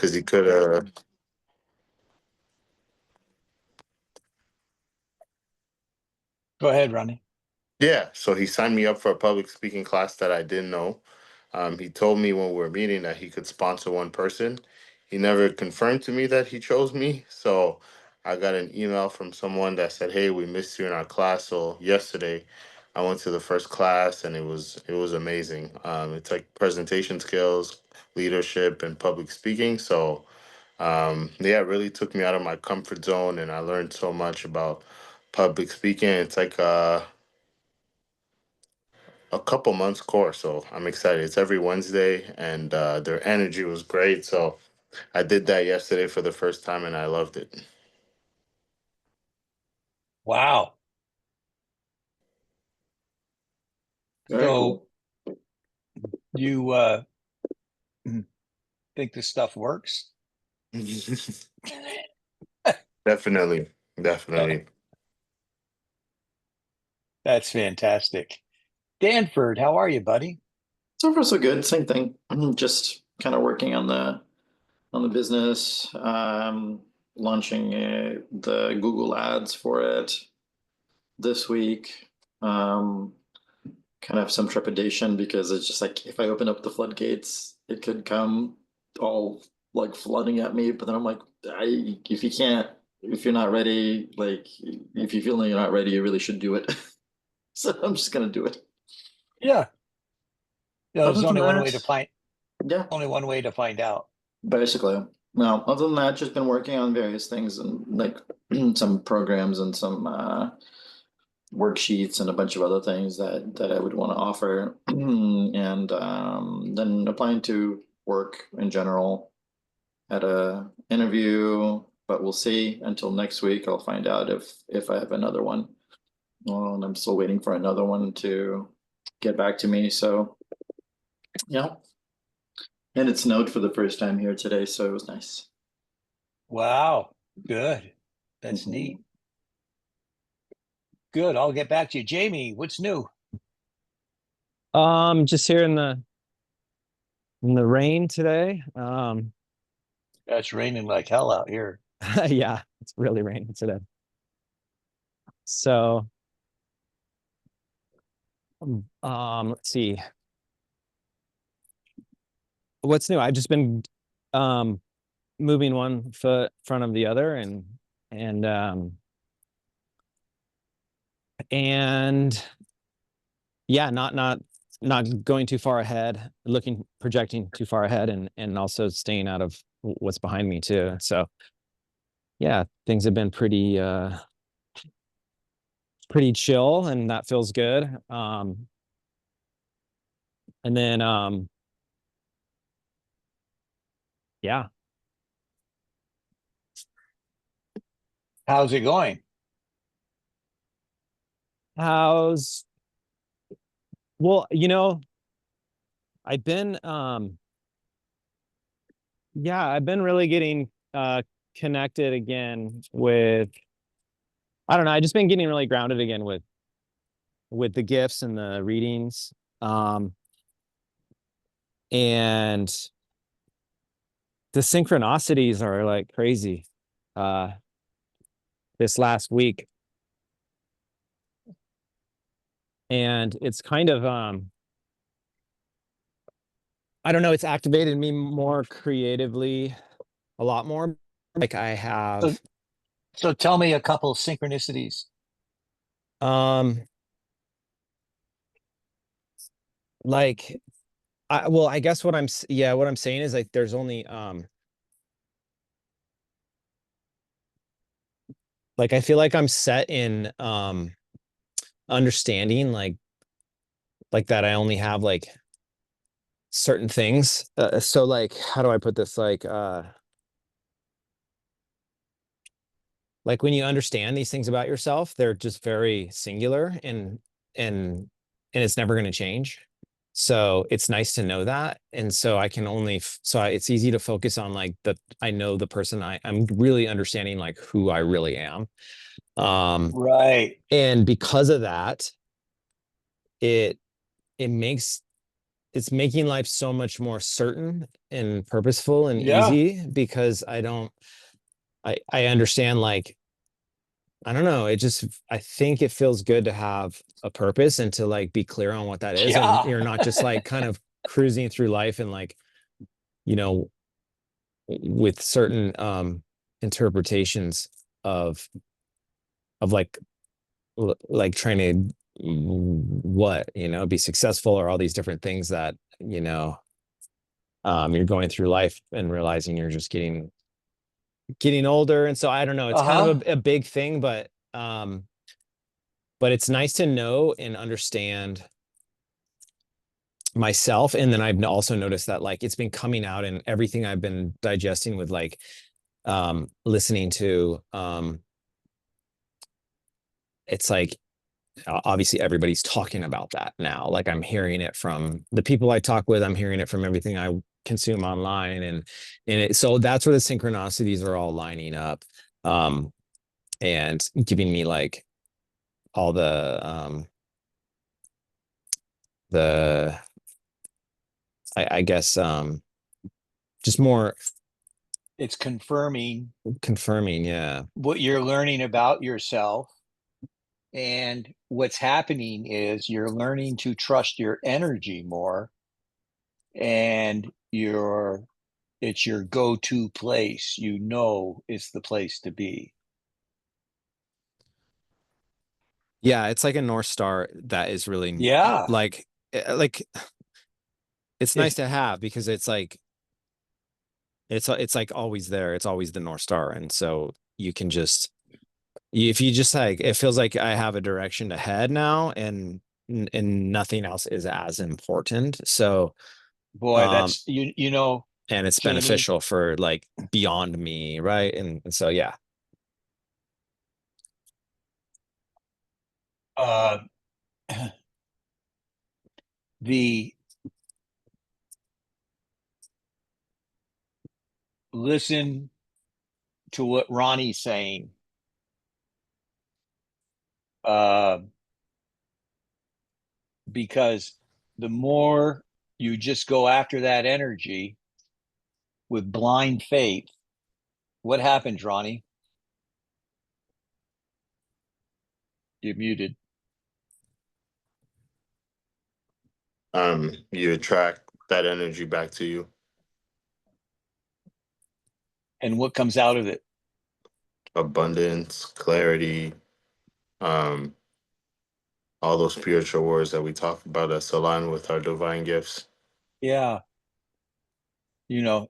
because he could have. Go ahead, Ronnie. Yeah, so he signed me up for a public speaking class that I didn't know. He told me when we were meeting that he could sponsor one person. He never confirmed to me that he chose me. So I got an email from someone that said, "Hey, we missed you in our class." So yesterday, I went to the first class and it was amazing. It's like presentation skills, leadership, and public speaking. So yeah, it really took me out of my comfort zone, and I learned so much about public speaking. It's like a couple months course, so I'm excited. It's every Wednesday, and their energy was great. So I did that yesterday for the first time, and I loved it. Wow. Very So cool. you think this stuff works? Definitely, definitely. That's fantastic. Danford, how are you, buddy? So far, so good. Same thing. I'm just kind of working on the business, launching the Google ads for it this week. Kind of have some trepidation because it's just like if I open up the floodgates, it could come all like flooding at me. But then I'm like, if you can't, if you're not ready, like if you feel like you're not ready, you really should do it. So I'm just gonna do it. Yeah. There's Other than only one way to that, find yeah, only one way to find out. basically. Now, other than that, just been working on various things and like some programs and some worksheets and a bunch of other things that I would want to offer, and then applying to work in general at a interview. But we'll see. Until next week, I'll find out if I have another one. Well, and I'm still waiting for another one to get back to me. So yeah, and it snowed for the first time here today, so it was nice. Wow. Good. That's Mhm. neat. Good. I'll get back to you. Jamie, what's new? Just here in the rain today. It's raining like hell out here. Yeah, it's really raining today. So, let's see. What's new? I've just been moving one foot in front of the other and and yeah, not going too far ahead, projecting too far ahead and also staying out of what's behind me too. So yeah, things have been pretty chill and that feels good. And then yeah. How's it going? How's well, I've been yeah, I've been really getting connected again with I don't know, I just been getting really grounded again with the gifts and the readings. And the synchronicities are like crazy. This last week. And it's kind of I don't know, it's activated me more creatively, a lot more. Like I So, have so tell me a couple synchronicities. um like I guess what I'm saying is like there's only like I feel like I'm set in understanding like that I only have like certain things. So like how do I put this like when you understand these things about yourself, they're just very singular and and it's never going to change. So it's nice to know that. And so I can only it's easy to focus on like I know the person I'm really understanding like who I really am. Right. And because of that, it it makes it's making life so much more certain and purposeful and Yeah. easy, because I understand, like, I don't know, I think it feels good to have a purpose and to like be clear on what that is. And Yeah. you're not just like kind of cruising through life and like, you know, with certain interpretations of like like trying to what, be successful, or all these different things that, you're going through life and realizing you're just getting older. And so I don't know, it's kind Uh-huh. of a big thing, but it's nice to know and understand myself. And then I've also noticed that like it's been coming out in everything I've been digesting with like listening to it's like obviously everybody's talking about that now. Like I'm hearing it from the people I talk with, I'm hearing it from everything I consume online, so that's where the synchronicities are all lining up, and giving me like all the I guess just more It's confirming confirming, yeah. what you're learning about yourself. And what's happening is you're learning to trust your energy more, and it's your go-to place. It's the place to be. Yeah, it's like a North Star that is really Yeah. like it's nice If to have, because it's like it's like always there. It's always the North Star. And so you can just if you just like, it feels like I have a direction to head now, and nothing else is as important. So boy, um that's you know, and it's Jamie, beneficial for like beyond me, right? And so yeah. uh the listen to what Ronnie's saying. Uh because the more you just go after that energy with blind faith, what happens, Ronnie? You're muted. You attract that energy back to you. And what comes out of it? Abundance, clarity, um, all those spiritual words that we talk about that's aligned with our divine gifts. Yeah.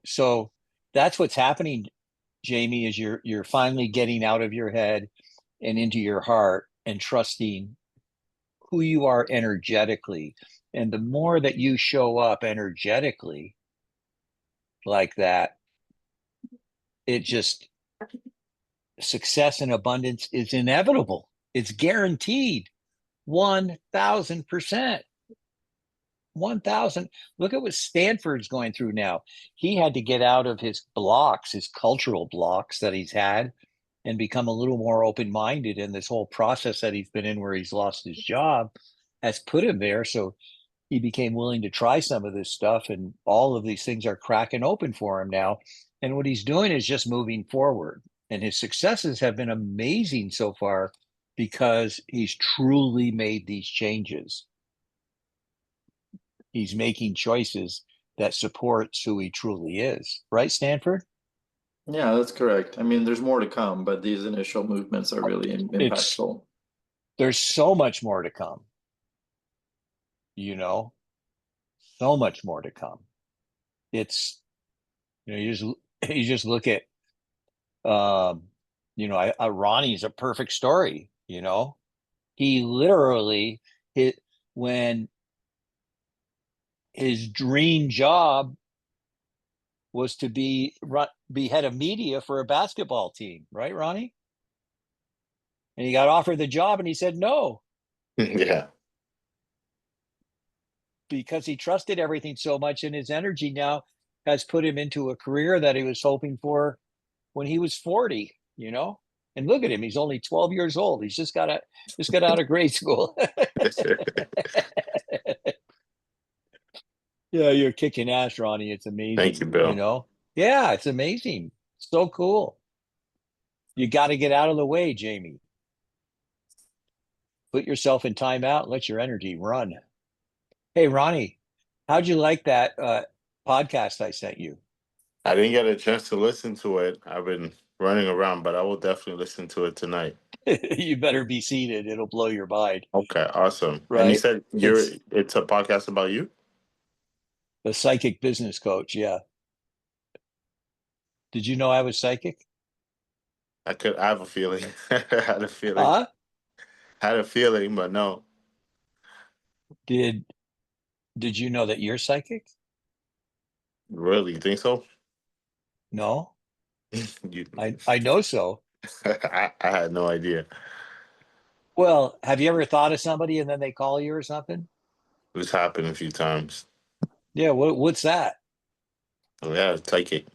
So that's what's happening, Jamie, is you're finally getting out of your head and into your heart and trusting who you are energetically. And the more that you show up energetically like that, it just success and abundance is inevitable. It's guaranteed. 1000%. 1000. Look at what Stanford's going through now. He had to get out of his blocks, his cultural blocks that he's had, and become a little more open minded. And this whole process that he's been in, where he's lost his job, has put him there. So he became willing to try some of this stuff, and all of these things are cracking open for him now. And what he's doing is just moving forward. And his successes have been amazing so far because he's truly made these changes. He's making choices that supports who he truly is. Right, Stanford? Yeah, that's correct. I mean, there's more to come, but these initial movements are really It's impactful. There's so much more to come, you know, so much more to come. It's you just you just look at um Ronnie's a perfect story. He literally hit when his dream job was to be head of media for a basketball team, right, Ronnie? And he got offered the job and he said no, Yeah. because he trusted everything so much, and his energy now has put him into a career that he was hoping for when he was 40. And look at him, he's only 12 years old. He's just got out of grade school. Yeah, you're kicking ass, Ronnie. It's Thank amazing, you, you Bill. know? Yeah, it's amazing. So cool. You got to get out of the way, Jamie. Put yourself in timeout and let your energy run. Hey, Ronnie, how'd you like that podcast I sent you? I didn't get a chance to listen to it. I've been running around, but I will definitely listen to it tonight. You better be seated. It'll blow your mind, Okay, awesome. And you right? said It's it's a podcast about you? the psychic business coach. Yeah. Did you know I was psychic? I have a feeling. I had a feeling. Huh? Had a feeling, but no. Did did you know that you're psychic? Really, you think so? No. You, I know so. I had no idea. Well, have you ever thought of somebody and then they call you or something? It's happened a few times. Yeah, what's that? Oh, yeah, take it.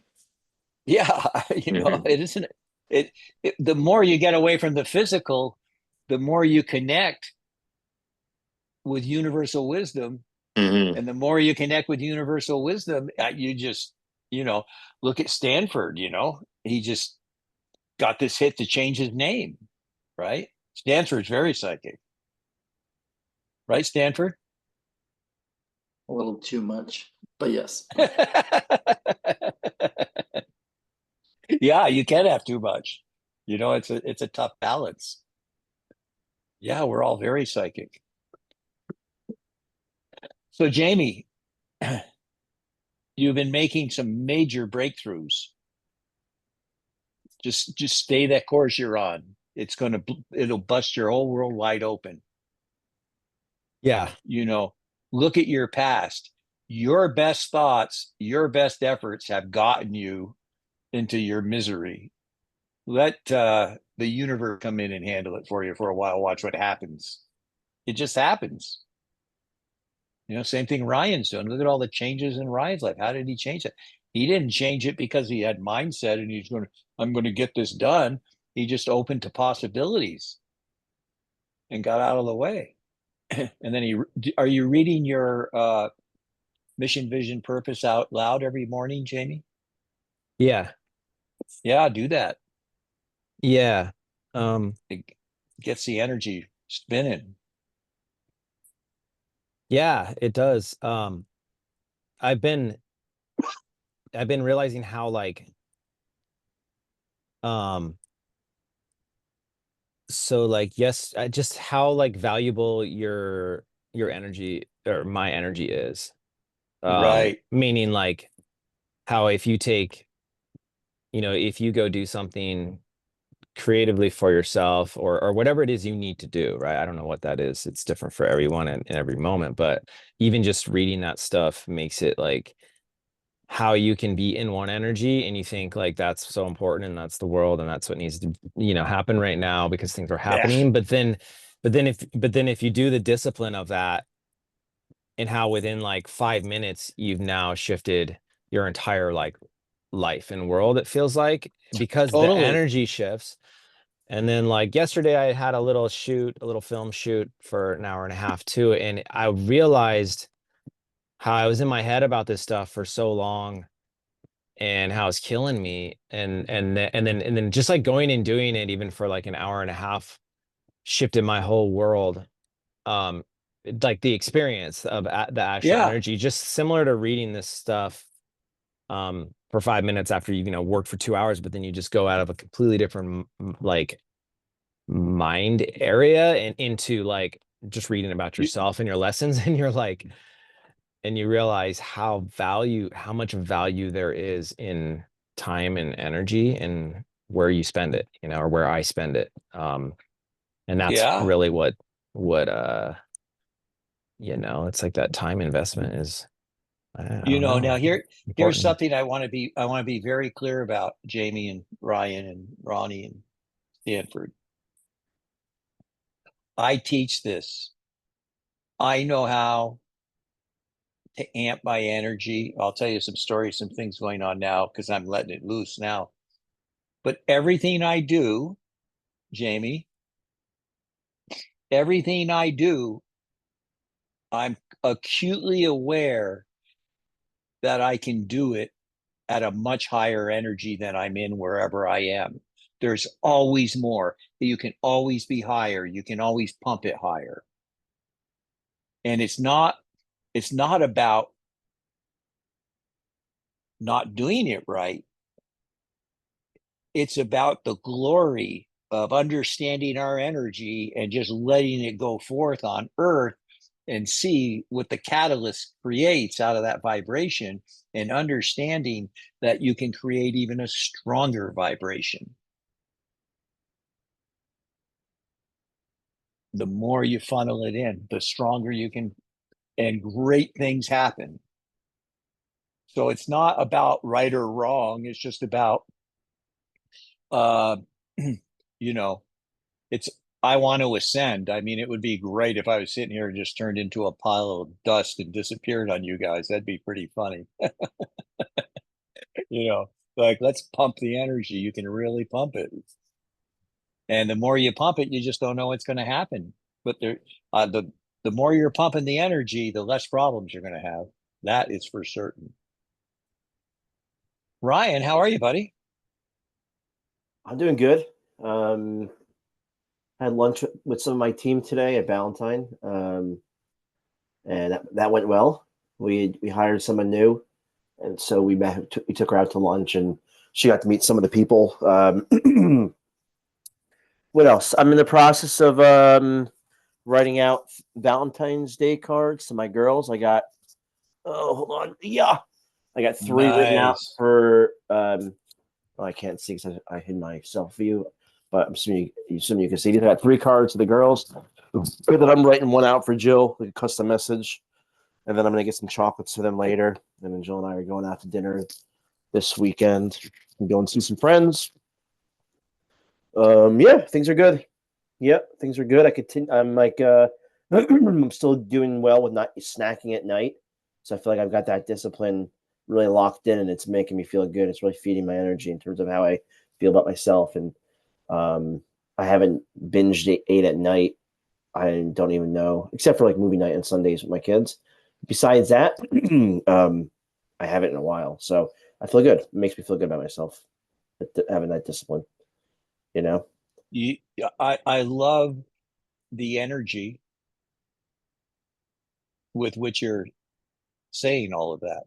Yeah, it isn't it the more you get away from the physical, the more you connect with universal wisdom, Hmm. and the more you connect with universal wisdom, you just, look at Stanford, he just got this hit to change his name, right? Stanford's very psychic, right, Stanford? A little too much, but yes. Yeah, you can't have too much. It's a tough balance. Yeah, we're all very psychic. So, Jamie, you've been making some major breakthroughs. Just stay that course you're on. It'll bust your whole world wide open. Yeah. You know, look at your past. Your best thoughts, your best efforts have gotten you into your misery. Let the universe come in and handle it for you for a while. Watch what happens. It just happens. Same thing Ryan's doing. Look at all the changes in Ryan's life. How did he change it? He didn't change it because he had mindset and I'm going to get this done. He just opened to possibilities and got out of the way. And then are you reading your mission, vision, purpose out loud every morning, Jamie? Yeah. Yeah, do that. Yeah. Um, It gets the energy spinning. yeah, it does. I've been I've been realizing how um yes, just how valuable your energy or my energy is. Right. Meaning how if you take, if you go do something creatively for yourself or whatever it is you need to do, right? I don't know what that is. It's different for everyone in every moment, but even just reading that stuff makes it how you can be in one energy and you think that's so important and that's the world and that's what needs to happen right now because things are Yeah. happening, but then if you do the discipline of that and how within 5 minutes you've now shifted your entire life and world, it feels like, because the Totally. energy shifts. And then yesterday I had a little film shoot for an hour and a half too, and I realized how I was in my head about this stuff for so long and how it's killing me, and then just going and doing it even for an hour and a half shifted my whole world. um the experience of the actual Yeah. energy, just similar to reading this stuff for 5 minutes after work for 2 hours, but then you just go out of a completely different mind area and into just reading about You, yourself and your lessons, and and you realize how much value there is in time and energy and where you spend it, or where I spend it. And that's yeah. really what it's that time investment is. I don't Now know, here's important. something I want to be very clear about, Jamie and Ryan and Ronnie and Stanford. I teach this. I know how to amp my energy. I'll tell you some stories, some things going on now because I'm letting it loose now. But everything I do, Jamie, everything I do, I'm acutely aware that I can do it at a much higher energy than I'm in wherever I am. There's always more. You can always be higher. You can always pump it higher. And it's not about not doing it right. It's about the glory of understanding our energy and just letting it go forth on earth and see what the catalyst creates out of that vibration, and understanding that you can create even a stronger vibration. The more you funnel it in, the stronger you can, and great things happen. So it's not about right or wrong. It's just about, uh, you know, it's, I want to ascend. I mean, it would be great if I was sitting here and just turned into a pile of dust and disappeared on you guys. That'd be pretty funny. Like, let's pump the energy. You can really pump it. And the more you pump it, you just don't know what's going to happen. But the more you're pumping the energy, the less problems you're going to have. That is for certain. Ryan, how are you, buddy? I'm doing good. Had lunch with some of my team today at Valentine, and that went well. We hired someone new, and so we took her out to lunch, and she got to meet some of the people. What else? I'm in the process of writing out Valentine's Day cards to my girls. I got hold on, yeah, I got 3 written out Nice. for I can't see because I hid my self view, but I'm assuming you can see. I got 3 cards to the girls. That I'm writing one out for Jill, like a custom message, and then I'm gonna get some chocolates for them later. And then Jill and I are going out to dinner this weekend and go and see some friends. Yeah, things are good. Yep, things are good. I continue. I'm like, I'm still doing well with not snacking at night, so I feel like I've got that discipline really locked in, and it's making me feel good. It's really feeding my energy in terms of how I feel about myself, and I haven't binged ate at night. I don't even know, except for like movie night on Sundays with my kids. Besides that, I haven't in a while, so I feel good. It makes me feel good about myself having that discipline. You know. You, I love the energy with which you're saying all of that.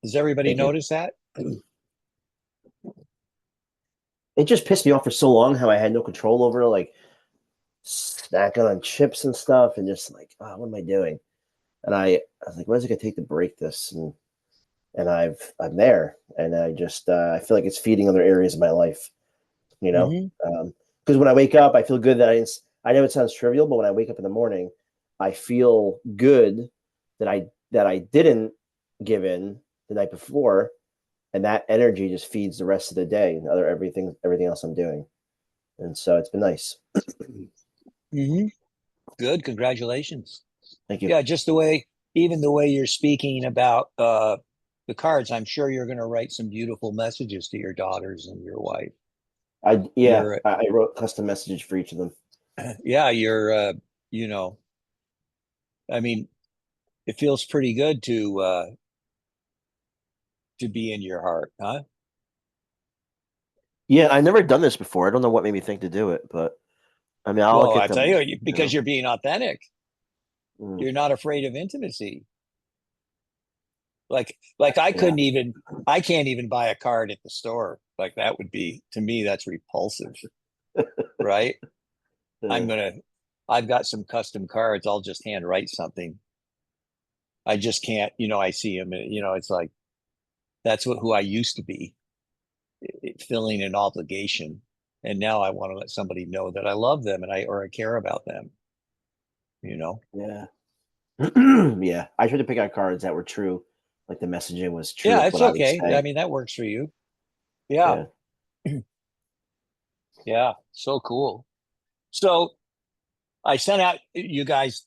Does everybody Thank you. notice that? It just pissed me off for so long how I had no control over like snacking on chips and stuff, and just like, oh, what am I doing? And I was like, what is it gonna take to break this? And I'm there, and I just I feel like it's feeding other areas of my life, you know. Mm-hmm. Because when I wake up, I feel good that I know it sounds trivial, but when I wake up in the morning, I feel good that I didn't give in the night before, and that energy just feeds the rest of the day and everything else I'm doing. And so it's been nice. Mm-hmm. Good. Congratulations. Thank you. Yeah, just even the way you're speaking about the cards, I'm sure you're going to write some beautiful messages to your daughters and your wife. You're, I wrote custom messages for each of them. yeah, you know, I mean, it feels pretty good to be in your heart, huh? Yeah, I've never done this before. I don't know what made me think to do it, but I mean, I'll Well, get I tell them. you, because you're being authentic. Mm, You're not afraid of intimacy. Like yeah, I can't even buy a card at the store. Like that would be, to me, that's repulsive, right? I'm uh, gonna, I've got some custom cards. I'll just hand write something. I just can't, I see them, it's like, that's who I used to be, filling an obligation. And now I want to let somebody know that I love them or I care about them, you know? yeah, yeah. I tried to pick out cards that were true, like the messaging was true Yeah, with it's what I would okay. I say. mean, that works for you. Yeah. Yeah, Yeah. So cool. So I sent out you guys,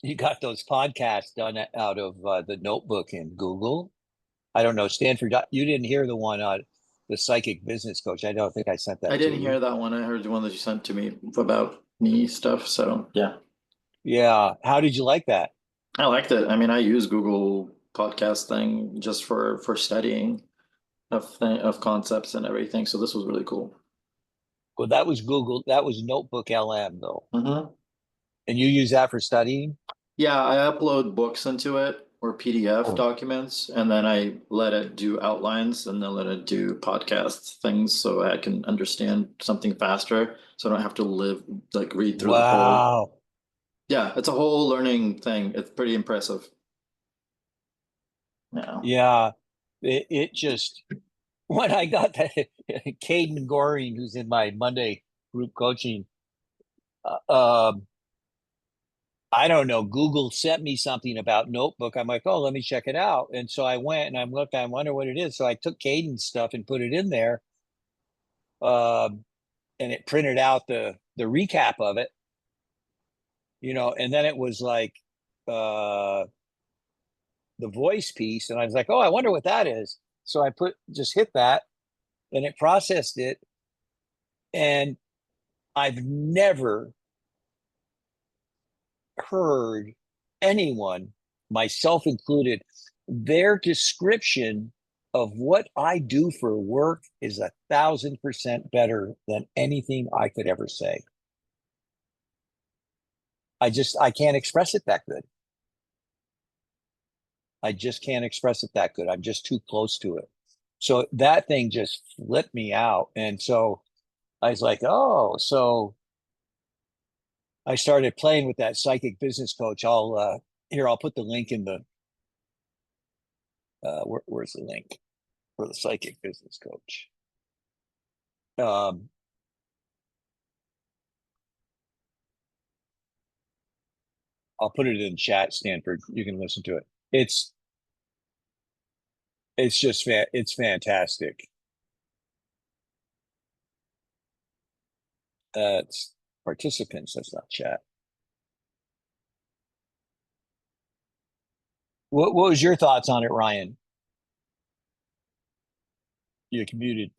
you got those podcasts done out of the notebook in Google. I don't know, Stanford, you didn't hear the one on the psychic business coach. I don't think I sent I that to didn't you. hear that one. I heard the one that you sent to me about me stuff. So yeah, Yeah. How did you like that? I liked it. I mean, I use Google podcast thing just for studying of concepts and everything. So this was really cool. Well, that was Google. That was Notebook LM though. Mm-hmm. And you use that for studying? Yeah, I upload books into it or PDF Oh. documents, and then I let it do outlines and then let it do podcast things so I can understand something faster. So I don't have to read through the whole. Wow. Yeah, it's a whole learning thing. It's pretty impressive. Yeah. Yeah. It just, when I got that, Caden Goring, who's in my Monday group coaching, um, I don't know, Google sent me something about Notebook. I'm like, oh, let me check it out. And so I went and I'm looking, I wonder what it is. So I took Caden's stuff and put it in there. And it printed out the recap of it, and then it was like uh the voice piece. And I was like, oh, I wonder what that is. So I just hit that and it processed it. And I've never heard anyone, myself included, their description of what I do for work is 1,000% better than anything I could ever say. I can't express it that good. I just can't express it that good. I'm just too close to it. So that thing just flipped me out. And so I was like, oh, so I started playing with that psychic business coach. I'll put the link in the where's the link for the psychic business coach? I'll put it in chat, Stanford. You can listen to it. It's just it's fantastic. It's participants. That's not chat. What was your thoughts on it, Ryan? You're muted.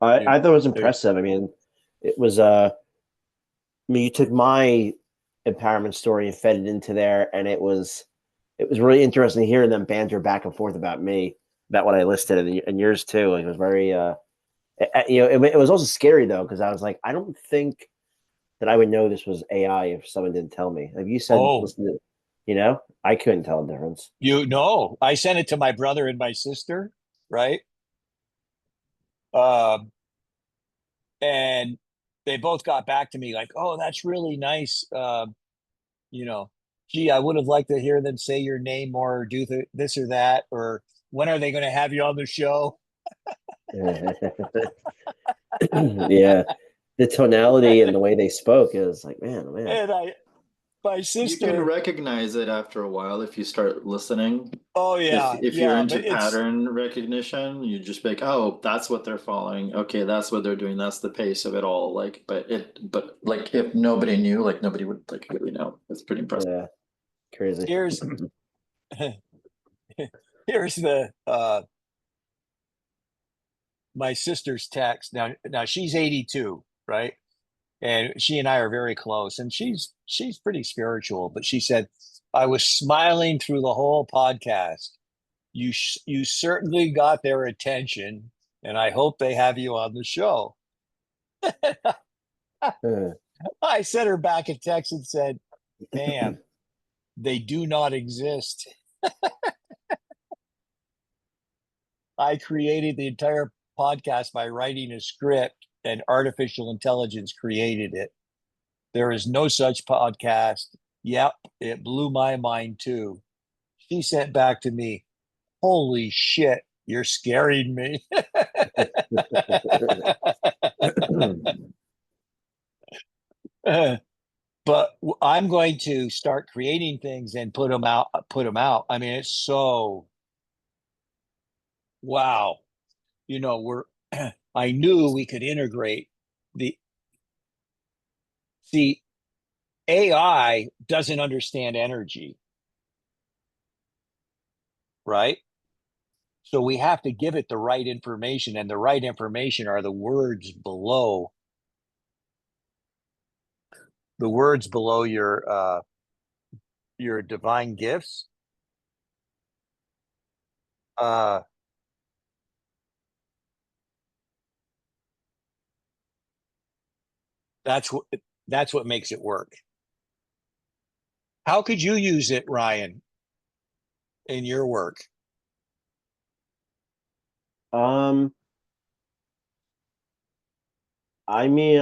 I thought it was There- impressive. I mean, it was you took my empowerment story and fed it into there, and it was really interesting hearing them banter back and forth about me, about what I listed, and yours too. It was very it was also scary though, because I was like, I don't think that I would know this was AI if someone didn't tell me. Like you said, Oh, listen to, I couldn't tell the difference. I sent it to my brother and my sister, right? Um, and they both got back to me like, "Oh, that's really nice." You know, gee, I would have liked to hear them say your name more, or do this or that, or when are they going to have you on the show? Yeah, the tonality and the way they spoke is like, man, oh, man. And my You can sister, recognize it after a while if you start listening. oh If yeah, if you're yeah, into but it's pattern recognition, you just be like, oh, that's what they're following. Okay, that's what they're doing. That's the pace of it all. But like if nobody knew, like nobody would like really know. It's pretty impressive. Yeah, crazy. here's here's the my sister's text. Now she's 82, right? And she and I are very close, and she's pretty spiritual, but she said, I was smiling through the whole podcast. You certainly got their attention, and I hope they have you on the show. I sent her back a text and said, "Damn, they do not exist. I created the entire podcast by writing a script, and artificial intelligence created it. There is no such podcast. Yep, it blew my mind too." She sent back to me, holy shit, you're scaring me. But I'm going to start creating things and put them out. I mean, it's so wow. We're I knew we could integrate the see AI doesn't understand energy, right? So we have to give it the right information, and the right information are the words below the words below your divine gifts. That's what makes it work. How could you use it, Ryan, in your work? Um, I mean,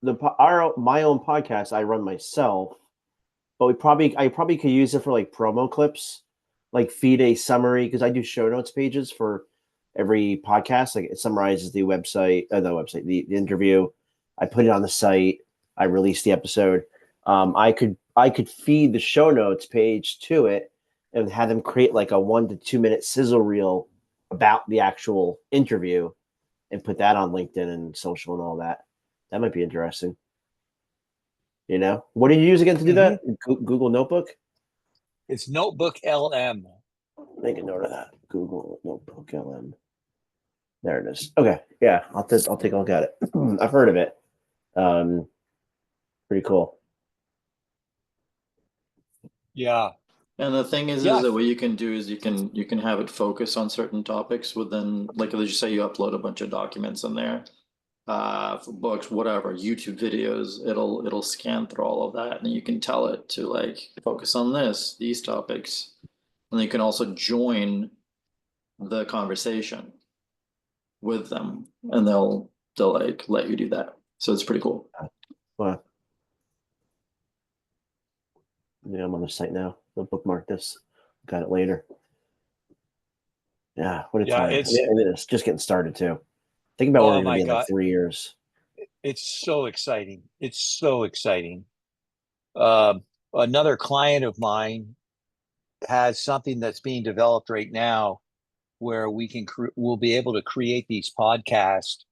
my own podcast I run myself, but I probably could use it for like promo clips, like feed a summary because I do show notes pages for every podcast. Like it summarizes the interview. I put it on the site. I release the episode. I could feed the show notes page to it and have them create like a 1 to 2 minute sizzle reel about the actual interview and put that on LinkedIn and social and all that. That might be interesting. You know, what do you use again to do that? Google Notebook. It's Notebook LM. Make a note of that. Google Notebook LM. There it is. Okay, yeah, I'll take a look at it. I've heard of it. Pretty cool. Yeah. And the thing is that what you can do is you can have it focus on certain topics within, like let's just say you upload a bunch of documents in there, for books, whatever, YouTube videos, it'll scan through all of that, and you can tell it to like focus on these topics, and you can also join the conversation with them, and they'll like let you do that. So it's pretty cool. Well, yeah, I'm on the site now. I'll bookmark this. Got it later. Yeah, what a time. It's just getting started too. Think about where we're going to be in like 3 years. It's so exciting. It's so exciting. Another client of mine has something that's being developed right now where we'll be able to create these podcasts,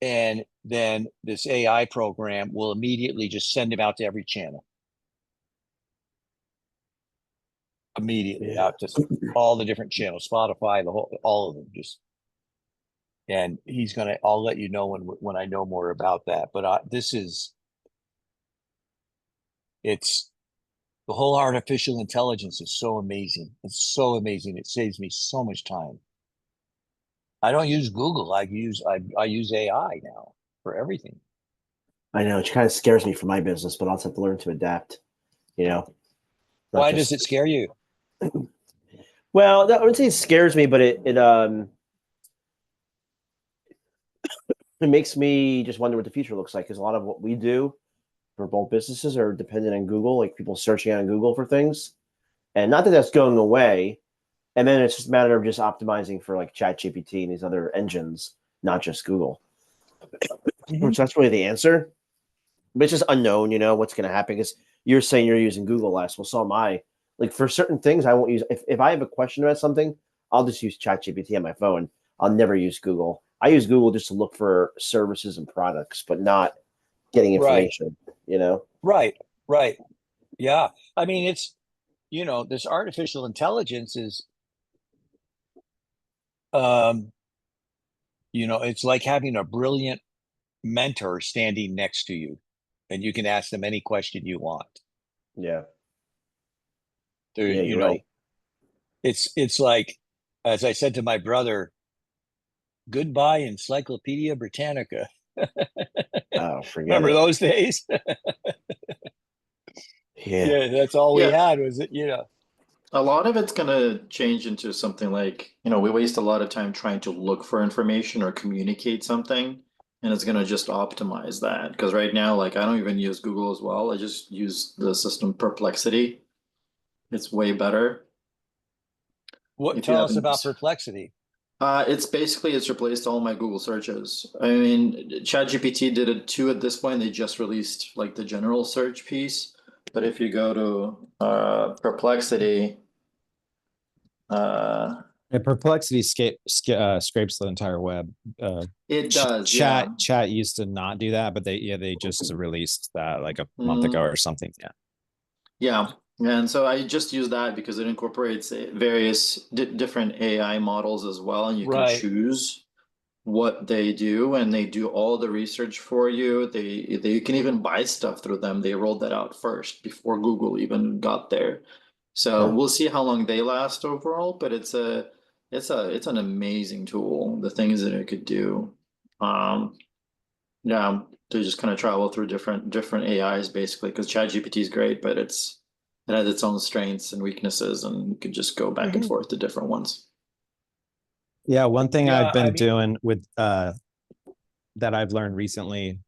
and then this AI program will immediately just send them out to every channel. Immediately out to all the different channels, Spotify, all of them. And I'll let you know when I know more about that. But it's the whole artificial intelligence is so amazing. It's so amazing. It saves me so much time. I don't use Google. I use AI now for everything. I know it kind of scares me for my business, but I'll have to learn to adapt. You know. Why does it scare you? Well, I wouldn't say it scares me, but it makes me just wonder what the future looks like. Because a lot of what we do for both businesses are dependent on Google, like people searching on Google for things, and not that that's going away. And then it's just a matter of just optimizing for like ChatGPT and these other engines, not just Google. Which that's really the answer. But it's just unknown, you know, what's going to happen. Because you're saying you're using Google less. Well, so am I. Like for certain things, I won't use. If I have a question about something, I'll just use ChatGPT on my phone. I'll never use Google. I use Google just to look for services and products, but not getting information. You know. Right. Yeah. I mean, it's this artificial intelligence is, it's like having a brilliant mentor standing next to you, and you can ask them any question you want. Yeah. You're right. It's like, as I said to my brother, goodbye Encyclopedia Britannica. Oh, forget Remember it. those days? Yeah, that's all we had was it, A lot of it's going to change into something like, we waste a lot of time trying to look for information or communicate something, and it's going to just optimize that. Because right now, like, I don't even use Google as well. I just use the system Perplexity. It's way better. Tell us about Perplexity. It's replaced all my Google searches. I mean, ChatGPT did it too at this point. They just released like the general search piece. But if you go to Perplexity, Perplexity scrapes the entire web. It does. Chat used to not do that, but they just released that like a month ago or something. Yeah. And so I just use that because it incorporates various different AI models as well, and you can choose what they do, and they do all the research for you. They can even buy stuff through them. They rolled that out first before Google even got there. So we'll see how long they last overall, but it's an amazing tool, the things that it could do. Yeah, to just kind of travel through different AIs basically, because ChatGPT is great, but it has its own strengths and weaknesses, and you could just go back and forth to different ones. Yeah, one thing Yeah, I've been I mean- doing with that I've learned recently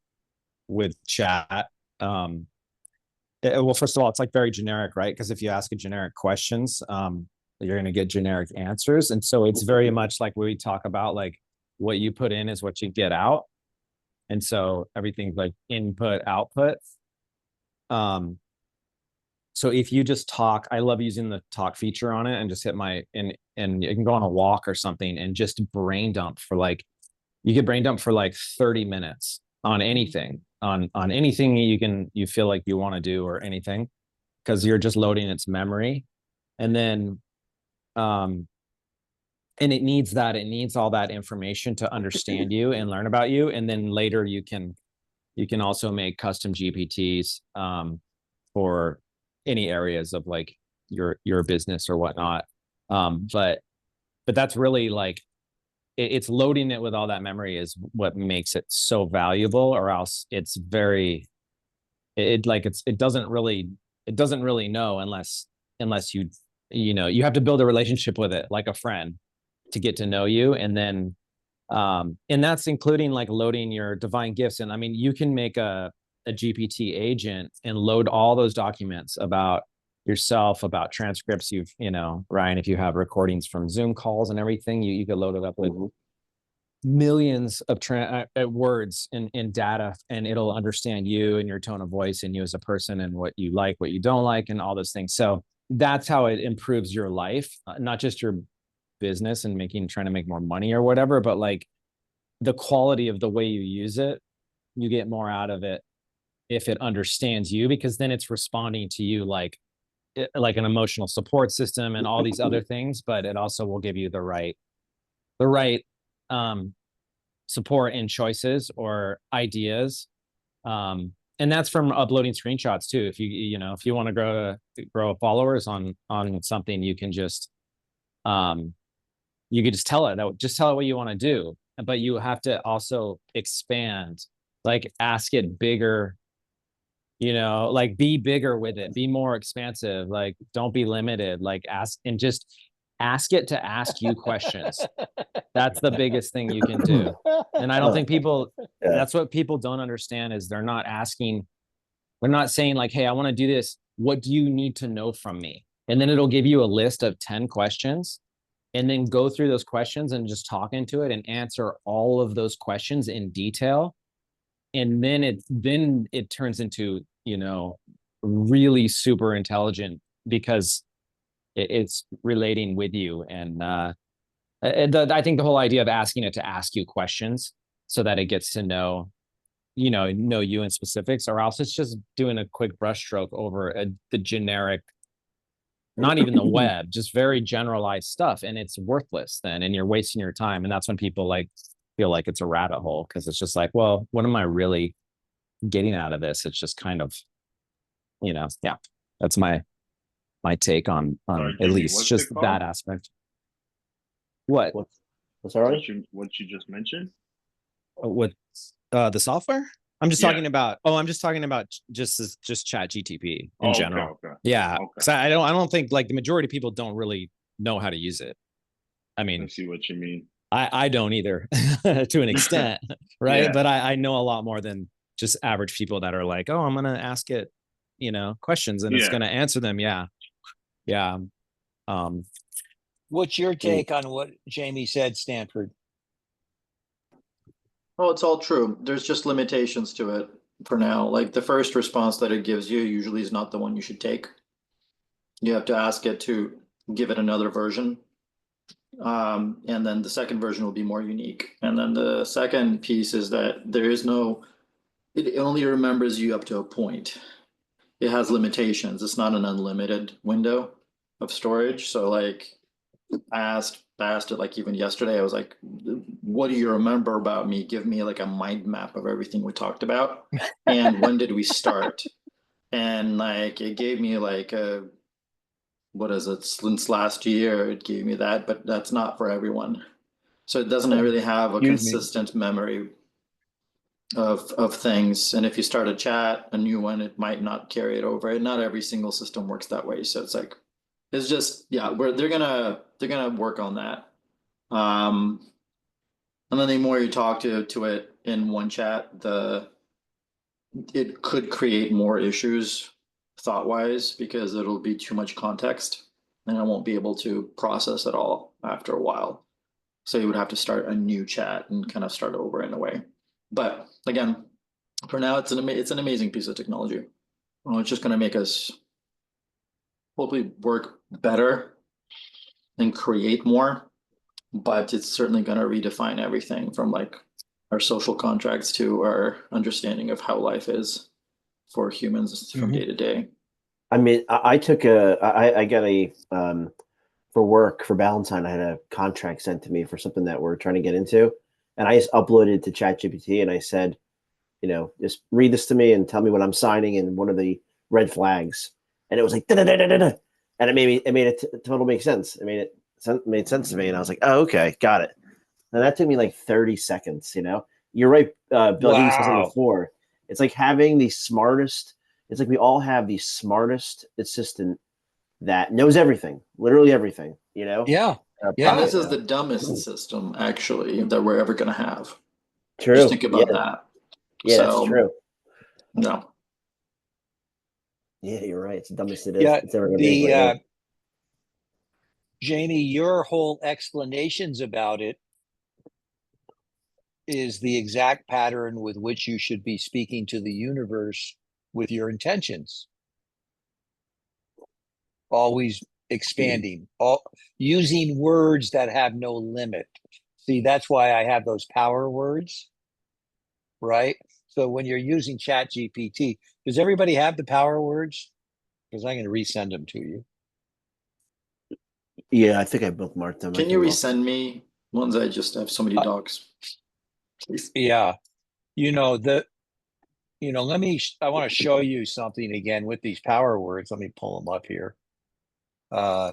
with chat, well, first of all, it's like very generic, right? Because if you ask a generic questions, you're going to get generic answers. And so it's very much like we talk about, like what you put in is what you get out. And so everything's like input, output. So if you just talk, I love using the talk feature on it and just hit and you can go on a walk or something and just brain dump for like, you get brain dump for like 30 minutes on anything, on anything you feel like you want to do or anything, because you're just loading its memory. And then, and it needs all that information to understand you and learn about you. And then later you can also make custom GPTs for any areas of like your business or whatnot. But that's really like, it's loading it with all that memory is what makes it so valuable, or else it's very, it doesn't really know unless you have to build a relationship with it like a friend to get to know you. And then and that's including like loading your divine gifts. And I mean, you can make a GPT agent and load all those documents about yourself, about transcripts. Ryan, if you have recordings from Zoom calls and everything, you could load it up with millions of words in data, and it'll understand you and your tone of voice and you as a person and what you like, what you don't like, and all those things. So that's how it improves your life, not just your business and trying to make more money or whatever, but like the quality of the way you use it, you get more out of it if it understands you, because then it's responding to you like an emotional support system and all these other things, but it also will give you the right support and choices or ideas. And that's from uploading screenshots too. If you want to grow followers on something, you can just tell it what you want to do, but you have to also expand, like ask it bigger, like be bigger with it, be more expansive, like don't be limited, like ask it to ask you questions. That's the biggest thing you can do. And I don't think that's what people don't understand, is they're not saying like, hey, I want to do this. What do you need to know from me? And then it'll give you a list of 10 questions, and then go through those questions and just talk into it and answer all of those questions in detail. And then it turns into, really super intelligent, because it's relating with you. And I think the whole idea of asking it to ask you questions so that it gets to know you in specifics, or else it's just doing a quick brushstroke over the generic, not even the web, just very generalized stuff. And it's worthless then, and you're wasting your time. And that's when people like feel like it's a rabbit hole, because it's just like, well, what am I really getting out of this? It's just kind of, yeah, that's my take on Sorry, at Jimmy, least what's just it called? that aspect. What What's all right? What you just mentioned? with the software? I'm just Yeah. talking about. Oh, I'm just talking about just Chat GTP in general. Okay. Yeah, Okay. because I don't think like the majority of people don't really know how to use it. I I mean, see what you mean. I don't either to an extent, right? Yeah. But I know a lot more than just average people that are like, oh, I'm gonna ask it, questions, and it's Yeah. gonna answer them. Yeah. What's your take on what Jamie said, Stanford? Oh, it's all true. There's just limitations to it for now. Like the first response that it gives you usually is not the one you should take. You have to ask it to give it another version. And then the second version will be more unique. And then the second piece is that it only remembers you up to a point. It has limitations. It's not an unlimited window of storage. So like asked it like even yesterday. I was like, "What do you remember about me? Give me like a mind map of everything we talked about, and when did we start?" And like it gave me like a what is it since last year? It gave me that, but that's not for everyone. So it doesn't really have a Excuse me. consistent memory of things. And if you start a chat, a new one, it might not carry it over. And not every single system works that way. So it's like it's just yeah, where they're gonna work on that. Um, and then the more you talk to it in one chat, the it could create more issues thought wise because it'll be too much context and I won't be able to process it all after a while. So you would have to start a new chat and kind of start over in a way. But again, for now, it's an amazing piece of technology. It's just going to make us hopefully work better and create more. But it's certainly going to redefine everything from like our social contracts to our understanding of how life is for humans from day to day. I mean, I got a for work for Valentine. I had a contract sent to me for something that we're trying to get into, and I just uploaded it to ChatGPT and I said, just read this to me and tell me what I'm signing and what are the red flags. And it was like da da da da da, and it made it total make sense. It made sense to me, and I was like, oh, okay, got it. And that took me like 30 seconds. You're right, Bill. I think you said something Wow. before. It's like having the smartest. It's like we all have the smartest assistant that knows everything, literally everything. Yeah. And Yeah. this is the dumbest system actually that we're ever going to have. Just True. think Yeah. about that. Yeah, that's So, true. no. Yeah, you're right. It's the dumbest Yeah. it's ever gonna be. But yeah. Jamie, your whole explanations about it is the exact pattern with which you should be speaking to the universe with your intentions. Always expanding, all using words that have no limit. See, that's why I have those power words, right? So when you're using Chat GPT, does everybody have the power words? Because I'm going to resend them to you. Yeah, I think I bookmarked them. I Can you can look. resend me ones? I just have so many docs. Please. Yeah. You know, I want to show you something again with these power words. Let me pull them up here. Uh,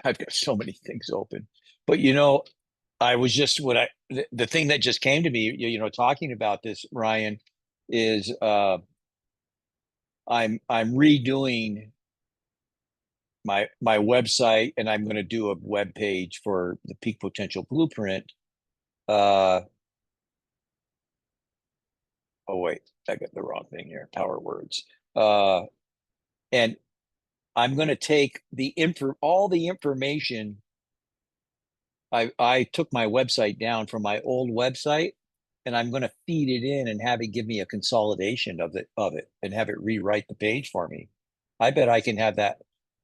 I've got so many things open, but I was just the thing that just came to me, talking about this, Ryan, is I'm redoing my website, and I'm going to do a web page for the Peak Potential Blueprint. Oh wait, I got the wrong thing here. Power words. And I'm going to take all the information. I took my website down from my old website, and I'm going to feed it in and have it give me a consolidation of it and have it rewrite the page for me. I bet I can have that.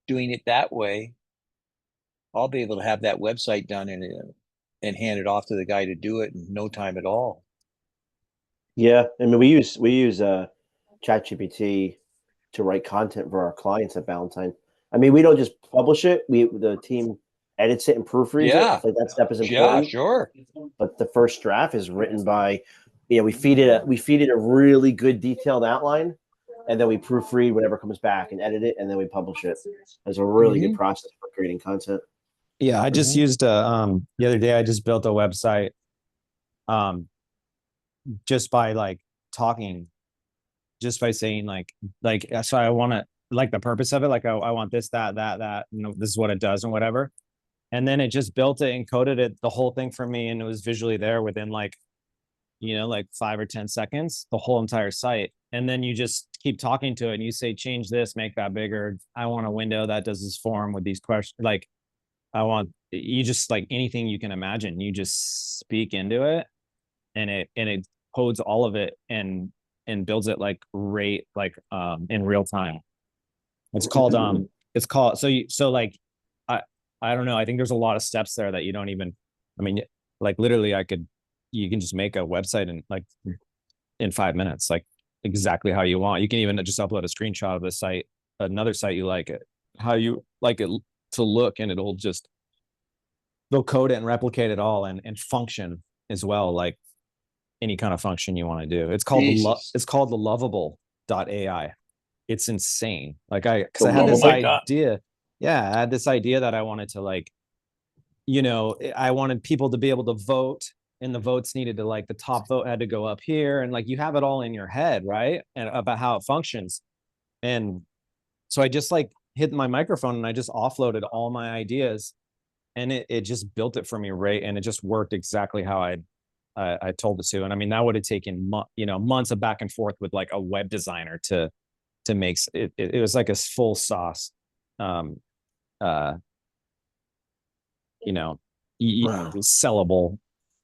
Doing it that way, I'll be able to have that website done and hand it off to the guy to do it in no time at all. Yeah, I mean we use ChatGPT to write content for our clients at Valentine. I mean, we don't just publish it. The team edits it and proofreads it. I Yeah, think that step is yeah, important. sure. But the first draft is written by, we feed it a really good detailed outline, and then we proofread whatever comes back and edit it, and then we publish it. It's a really good process for creating content. Yeah, I just used the other day I just built a website just by like talking, just by saying so I want to like the purpose of it, like I want this, that, this is what it does and whatever. And then it just built it and coded it, the whole thing for me, and it was visually there within like 5 or 10 seconds, the whole entire site. And then you just keep talking to it and you say, change this, make that bigger. I want a window that does this form with these questions. Like you just like anything you can imagine, you just speak into it, and it codes all of it and builds it like in real time. It's called like I don't know. I think there's a lot of steps there that you don't even, I mean, like literally you can just make a website in 5 minutes, like exactly how you want. You can even just upload a screenshot of the site, another site you like it, how you like it to look, and they'll code it and replicate it all and function as well, like any kind of function you want to do. It's called the lovable.ai. It's insane. Like because I had this idea. Yeah, I had this idea that I wanted to, like, I wanted people to be able to vote, and the votes needed to, like, the top vote had to go up here, and like you have it all in your head, right? And about how it functions. And so I just like hit my microphone and I just offloaded all my ideas, and it just built it for me, right? And it just worked exactly how I told it to. And I mean, that would have taken months of back and forth with like a web designer to make it. It was like a full sauce, sellable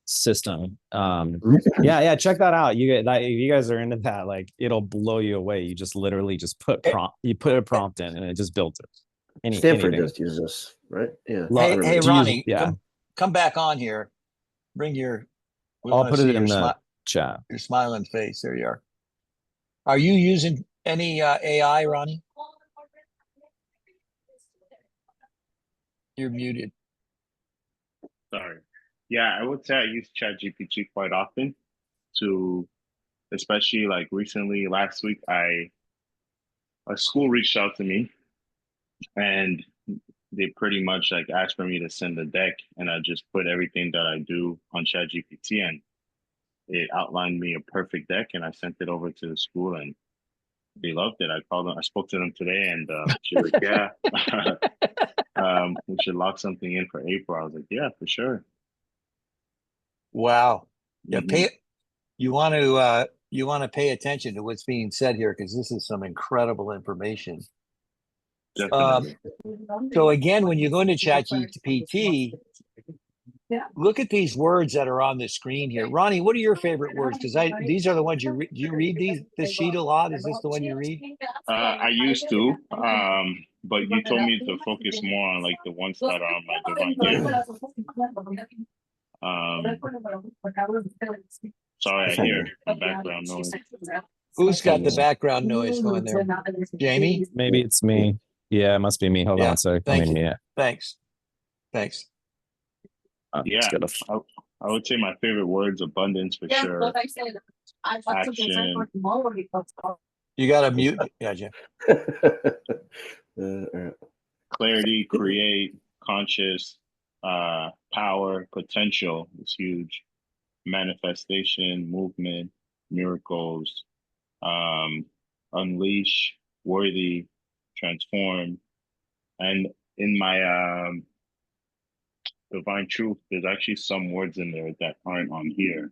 system. Yeah, check that out. If you guys are into that, like, it'll blow you away. You just literally just put a prompt in and it just built it. Stanford just uses this, right? Yeah. Hey, Ronnie, come back on here. Bring your. I'll put it in the chat. Your smiling face. There you are. Are you using any AI, Ronnie? You're muted. Sorry. Yeah, I would say I use ChatGPT quite often to, especially like recently, last week, a school reached out to me and they pretty much like asked for me to send a deck, and I just put everything that I do on ChatGPT, and it outlined me a perfect deck, and I sent it over to the school and they loved it. I spoke to them today, and she was like, yeah, we should lock something in for April. I was like, yeah, for sure. Wow. Yeah, you want to pay attention to what's being said here, because this is some incredible information. Definitely. So again, when you go into ChatGPT, look at these words that are on the screen here. Ronnie, what are your favorite words? Because these are the ones you read. Do you read this sheet a lot? Is this the one you read? I used to, but you told me to focus more on like the ones that are on my divine gift. Sorry, I hear the background noise. Who's got the background noise going there? Jamie? Maybe it's me. Yeah, it must be me. Hold on a sec. Thanks. Yeah, I would say my favorite words: abundance for sure. Action. You got to mute. Gotcha. Clarity, create, conscious, power, potential is huge. Manifestation, movement, miracles, unleash, worthy, transform. And in my divine truth, there's actually some words in there that aren't on here,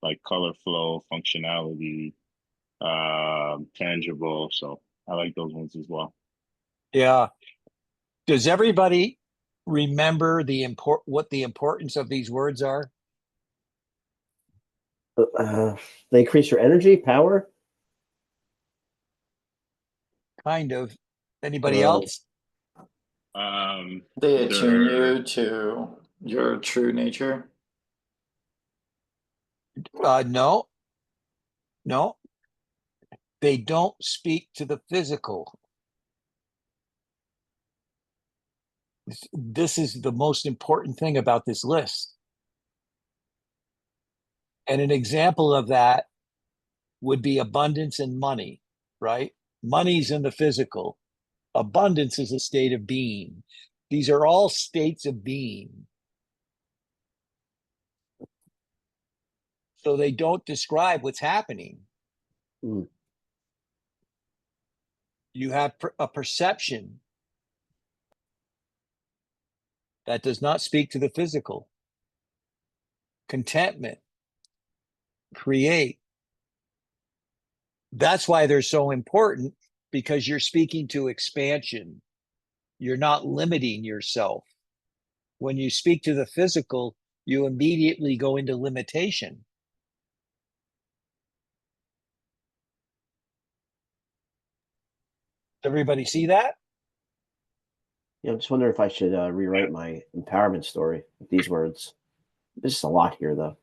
like color flow, functionality, tangible. So I like those ones as well. Yeah. Does everybody remember what the importance of these words are? They increase your energy, power. Kind of. Anybody else? They attune you to your true nature. No. They don't speak to the physical. This is the most important thing about this list. And an example of that would be abundance and money, right? Money's in the physical. Abundance is a state of being. These are all states of being. So they don't describe what's happening. You have a perception that does not speak to the physical. Contentment, create. That's why they're so important, because you're speaking to expansion. You're not limiting yourself. When you speak to the physical, you immediately go into limitation. Everybody see that? Yeah, I'm just wondering if I should rewrite my empowerment story with these words. There's just a lot here, though.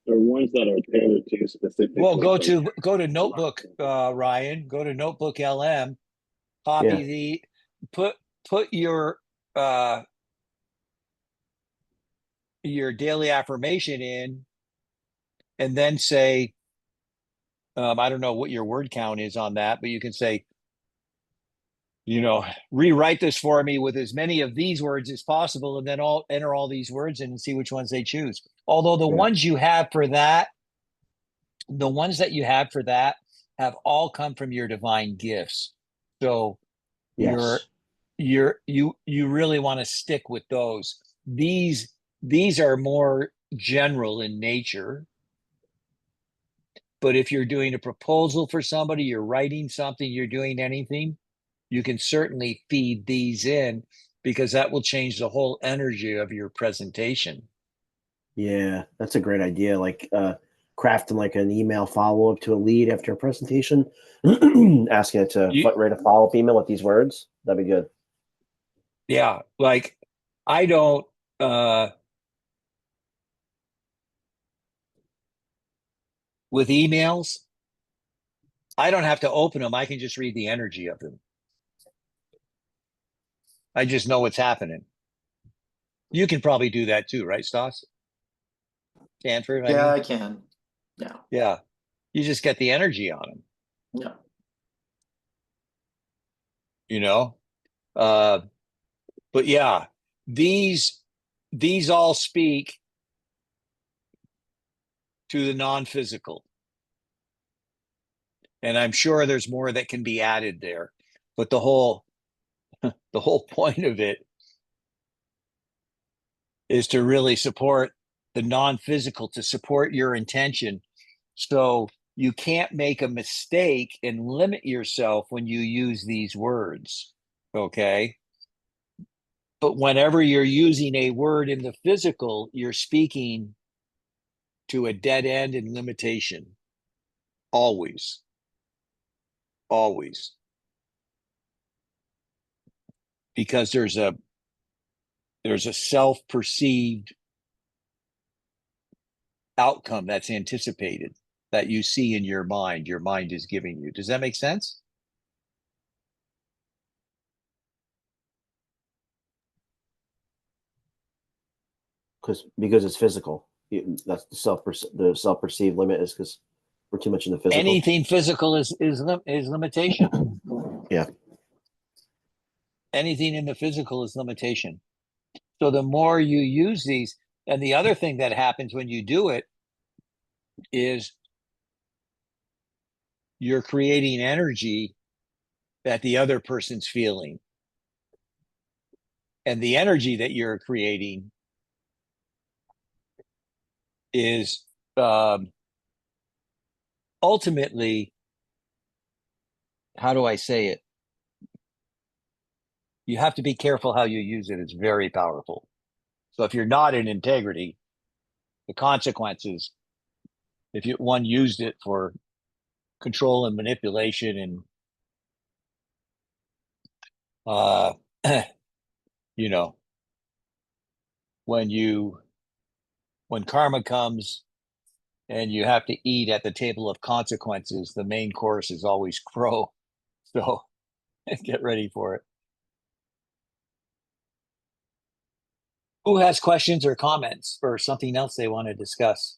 There are ones that are tailored to specific. Well, go to Notebook, Ryan. Go to Notebook LM. Copy put your daily affirmation in, and then say, I don't know what your word count is on that, but you can say, rewrite this for me with as many of these words as possible, and then enter all these words in and see which ones they choose. Although the ones you have for that, the ones that you have for that have all come from your divine gifts. So Yes. you really want to stick with those. These are more general in nature. But if you're doing a proposal for somebody, you're writing something, you're doing anything, you can certainly feed these in, because that will change the whole energy of your presentation. Yeah, that's a great idea. Like crafting like an email follow up to a lead after a presentation, asking it to write a follow up email with these words. That'd be good. Yeah, like I don't. With emails, I don't have to open them. I can just read the energy of them. I just know what's happening. You can probably do that too, right, Stas? Stanford, Yeah, I can. Yeah. Yeah. You just get the energy on them. Yeah. But yeah, these all speak to the non-physical. And I'm sure there's more that can be added there. But the whole point of it is to really support the non-physical, to support your intention. So you can't make a mistake and limit yourself when you use these words. Okay. But whenever you're using a word in the physical, you're speaking to a dead end and limitation. Always. Always. Because there's a self-perceived outcome that's anticipated, that you see in your mind is giving you. Does that make sense? Because it's physical. That's the self perceived limit is because we're too much in the physical. Anything physical is limitation. Yeah. Anything in the physical is limitation. So the more you use these, and the other thing that happens when you do it is you're creating energy that the other person's feeling. And the energy that you're creating is ultimately, how do I say it? You have to be careful how you use it. It's very powerful. So if you're not in integrity, the consequences, if one used it for control and manipulation and you know, when karma comes and you have to eat at the table of consequences, the main course is always crow. So get ready for it. Who has questions or comments or something else they want to discuss?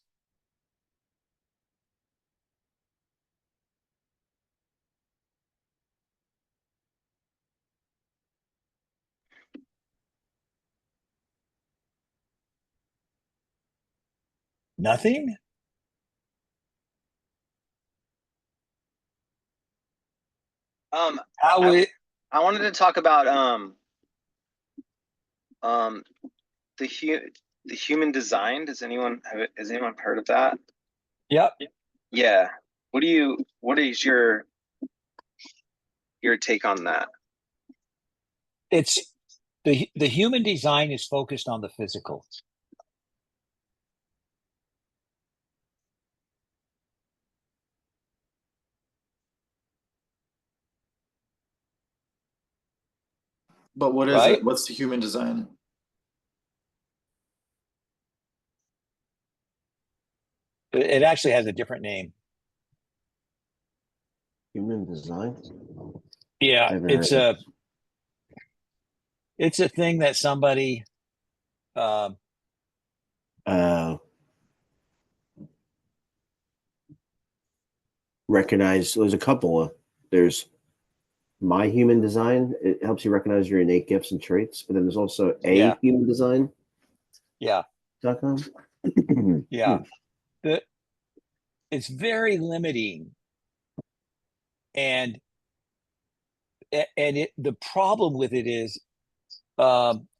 Nothing? How I wanted to talk about the human design. Has anyone heard of that? Yep. Yeah. What is your take on that? It's the human design is focused on the physical. But what is Right? it? What's the human design? It actually has a different name. Human design? Yeah, it's a It's a thing that somebody Recognize. There's a couple of. There's My Human Design. It helps you recognize your innate gifts and traits. But then there's also yeah, A Human Design. yeah, .com. yeah. The it's very limiting, and the problem with it is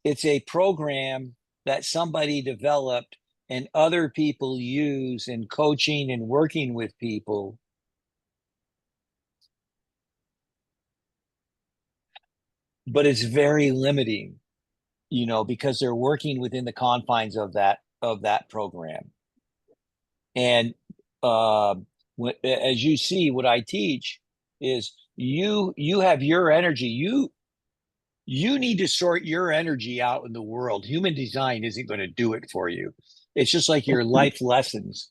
it's a program that somebody developed and other people use in coaching and working with people. But it's very limiting, because they're working within the confines of that program. And as you see, what I teach is you have your energy. You need to sort your energy out in the world. Human design isn't going to do it for you. It's just like your life lessons.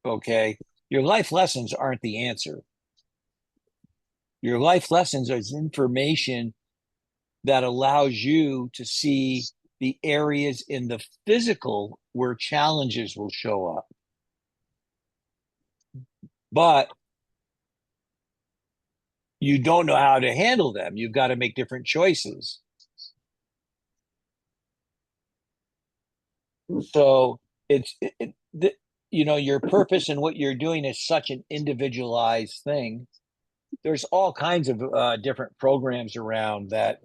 Okay. Your life lessons aren't the answer. Your life lessons is information that allows you to see the areas in the physical where challenges will show up. But you don't know how to handle them. You've got to make different choices. So your purpose and what you're doing is such an individualized thing. There's all kinds of different programs around that,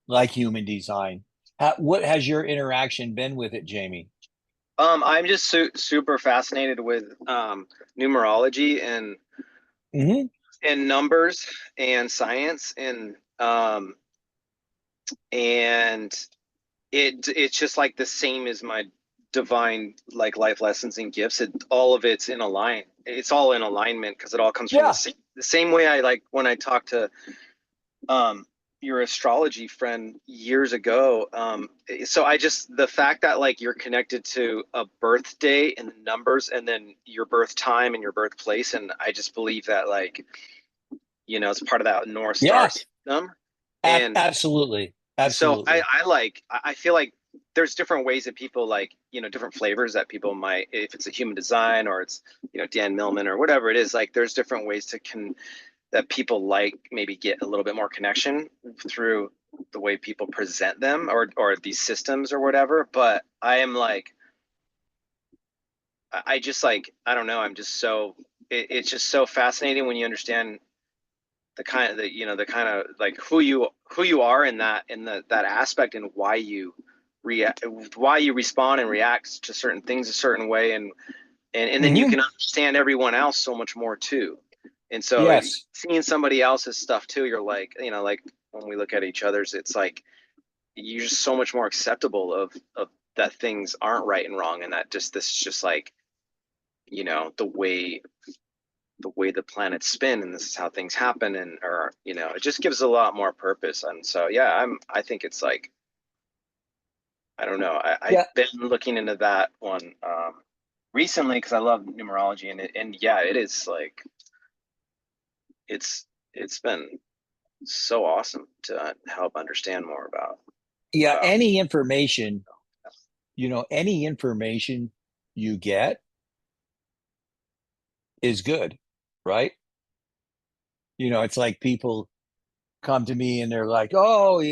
like human design. What has your interaction been with it, Jamie? I'm just super fascinated with numerology and Mm-hmm. and numbers and science and it's just like the same as my divine like life lessons and gifts. All of it's in align. It's all in alignment because it all comes from Yeah. the same way I like when I talk to your astrology friend years ago. So I just the fact that like you're connected to a birthday and the numbers and then your birth time and your birthplace, and I just believe that like it's part of that North Star Yes. system. And Absolutely. so Absolutely. I feel like there's different ways that people like different flavors that people might, if it's a human design or it's Dan Millman or whatever it is, like there's different ways that people like maybe get a little bit more connection through the way people present them or these systems or whatever. But I am like I just like I don't know, I'm just so it's just so fascinating when you understand the kind of the kind of like who you are in that aspect and why you react, why you respond and react to certain things a certain way, and then you Mm-hmm. can understand everyone else so much more too. And so Yes. seeing somebody else's stuff too, you're like like when we look at each other's, it's like you're just so much more acceptable of that things aren't right and wrong, and that just this is just like the way the planets spin, and this is how things happen, and or it just gives a lot more purpose. And so yeah, I think it's like I don't know, I've Yeah. been looking into that one recently because I love numerology, and yeah, it is like it's been so awesome to help understand more about Yeah. about Any information you get is good, right? It's like people come to me and they're like, oh,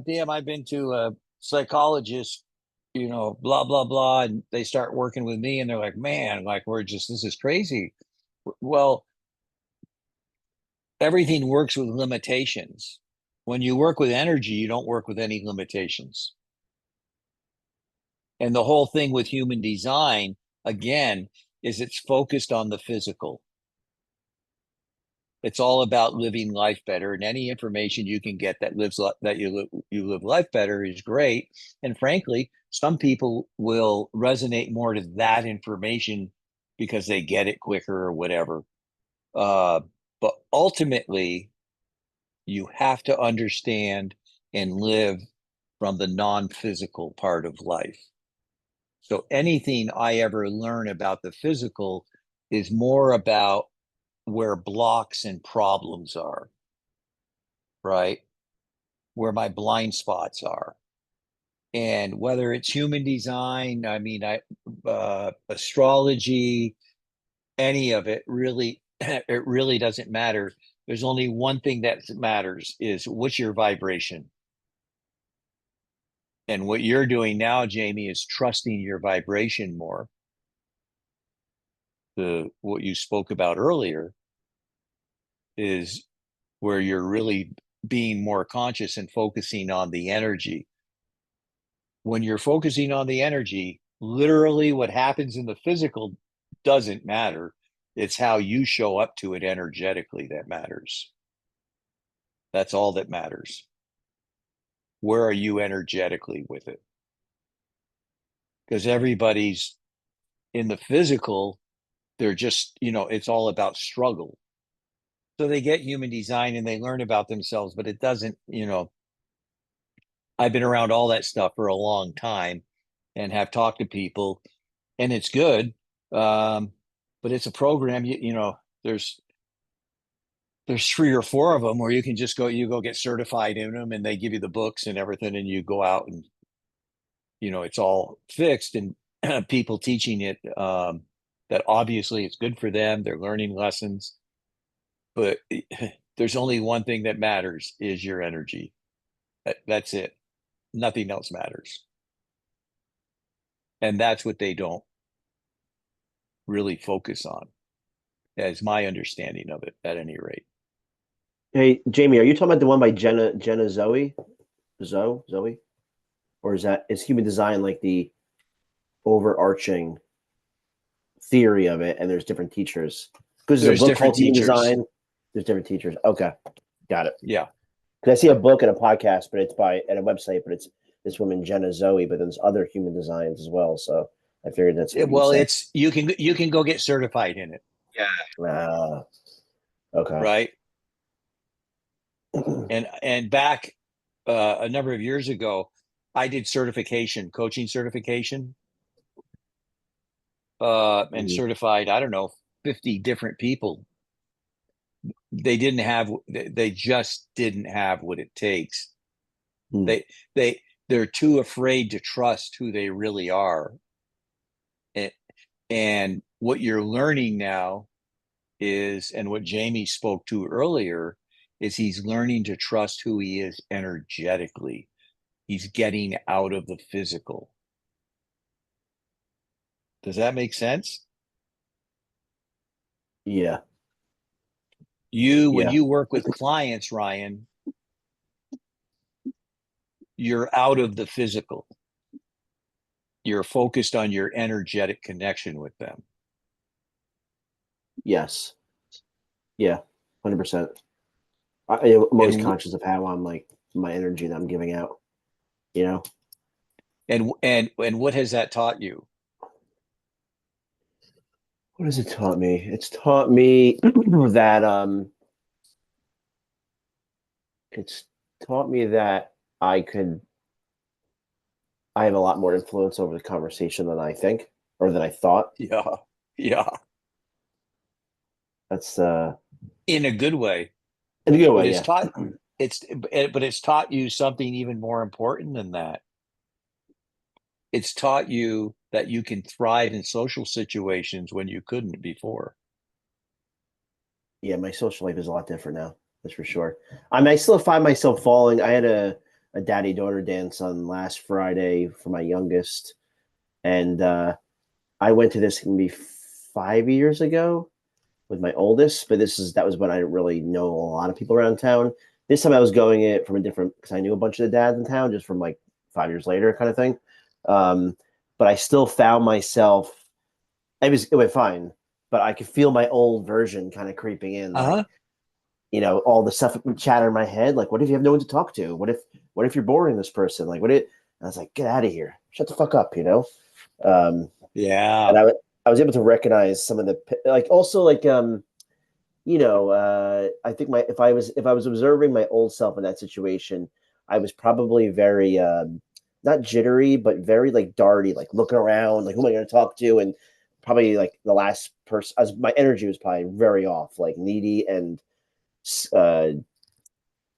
damn, I've been to a psychologist, blah, blah, blah. And they start working with me and they're like, man, like, this is crazy. Well, everything works with limitations. When you work with energy, you don't work with any limitations. And the whole thing with human design, again, is it's focused on the physical. It's all about living life better, and any information you can get that you live life better is great. And frankly, some people will resonate more to that information because they get it quicker or whatever. But ultimately, you have to understand and live from the non-physical part of life. So anything I ever learn about the physical is more about where blocks and problems are. right? Where my blind spots are. And whether it's human design, I mean, astrology, any of it really, it really doesn't matter. There's only one thing that matters is what's your vibration. And what you're doing now, Jamie, is trusting your vibration more. What you spoke about earlier is where you're really being more conscious and focusing on the energy. When you're focusing on the energy, literally what happens in the physical doesn't matter. It's how you show up to it energetically that matters. That's all that matters. Where are you energetically with it? Because everybody's in the physical, they're just, it's all about struggle. So they get human design and they learn about themselves, but it doesn't, I've been around all that stuff for a long time and have talked to people, and it's good. But it's a program, there's 3 or 4 of them where you go get certified in them, and they give you the books and everything, and you go out and it's all fixed, and people teaching it, that obviously it's good for them, they're learning lessons, but there's only one thing that matters is your energy. That's it. Nothing else matters. And that's what they don't really focus on, as my understanding of it, at any rate. Hey, Jamie, are you talking about the one by Jenna Zoe? Zoe? Or is human design like the overarching theory of it, and there's different teachers? Because there's a book called Human Design. There's different teachers. Okay. Got it. Yeah. Because I see a book and a podcast, but it's at a website, but it's this woman, Jenna Zoe, but then there's other human designs as well. So I figured that's what well, it's you can go get certified in it. Yeah. Okay. Right. and back a number of years ago, I did coaching certification, and certified, I don't know, 50 different people. They just didn't have what it takes. They're too afraid to trust who they really are. And what you're learning now is, and what Jamie spoke to earlier, is he's learning to trust who he is energetically. He's getting out of the physical. Does that make sense? Yeah. When you work with clients, Ryan, you're out of the physical. You're focused on your energetic connection with them. Yes. Yeah. 100%. I'm always conscious of how I'm like my energy that I'm giving out. And what has that taught you? What has it taught me? It's taught me that it's taught me that I have a lot more influence over the conversation than I think, or than I thought. Yeah. That's in a good way. In a good way, but it's taught you something even more important than that. It's taught you that you can thrive in social situations when you couldn't before. Yeah, my social life is a lot different now. That's for sure. I still find myself falling. I had a daddy-daughter dance on last Friday for my youngest, and I went to this maybe 5 years ago with my oldest, but that was when I didn't really know a lot of people around town. This time I was going it from because I knew a bunch of the dads in town, just from like 5 years later kind of thing. But I still found myself, it went fine, but I could feel my old version kind of creeping in. Like, all the stuff chatter in my head. Like, what if you have no one to talk to? What if you're boring this person? Like, I was like, get out of here. Shut the fuck up, Yeah. And I was able to recognize some of the, like, also like, I think if I was observing my old self in that situation, I was probably very, not jittery, but very like darty, like looking around, like who am I going to talk to? And probably like the last person, my energy was probably very off, like needy and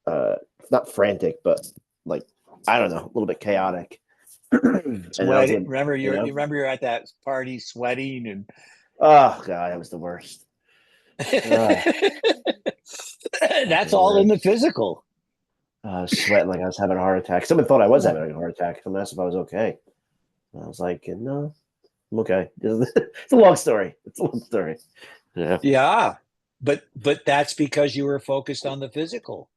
not frantic, but like I don't know, a little bit chaotic. And I was Sweat. like, Remember you know, you remember you're at that party sweating and oh god, that was the worst. Uh, that's fucking all in the worst. physical. I was sweating like I was having a heart attack. Someone thought I was having a heart attack. Someone asked if I was okay. And I was like, no, I'm okay. It's a long story. It's a long story. Yeah. Yeah. But that's because you were focused on the physical.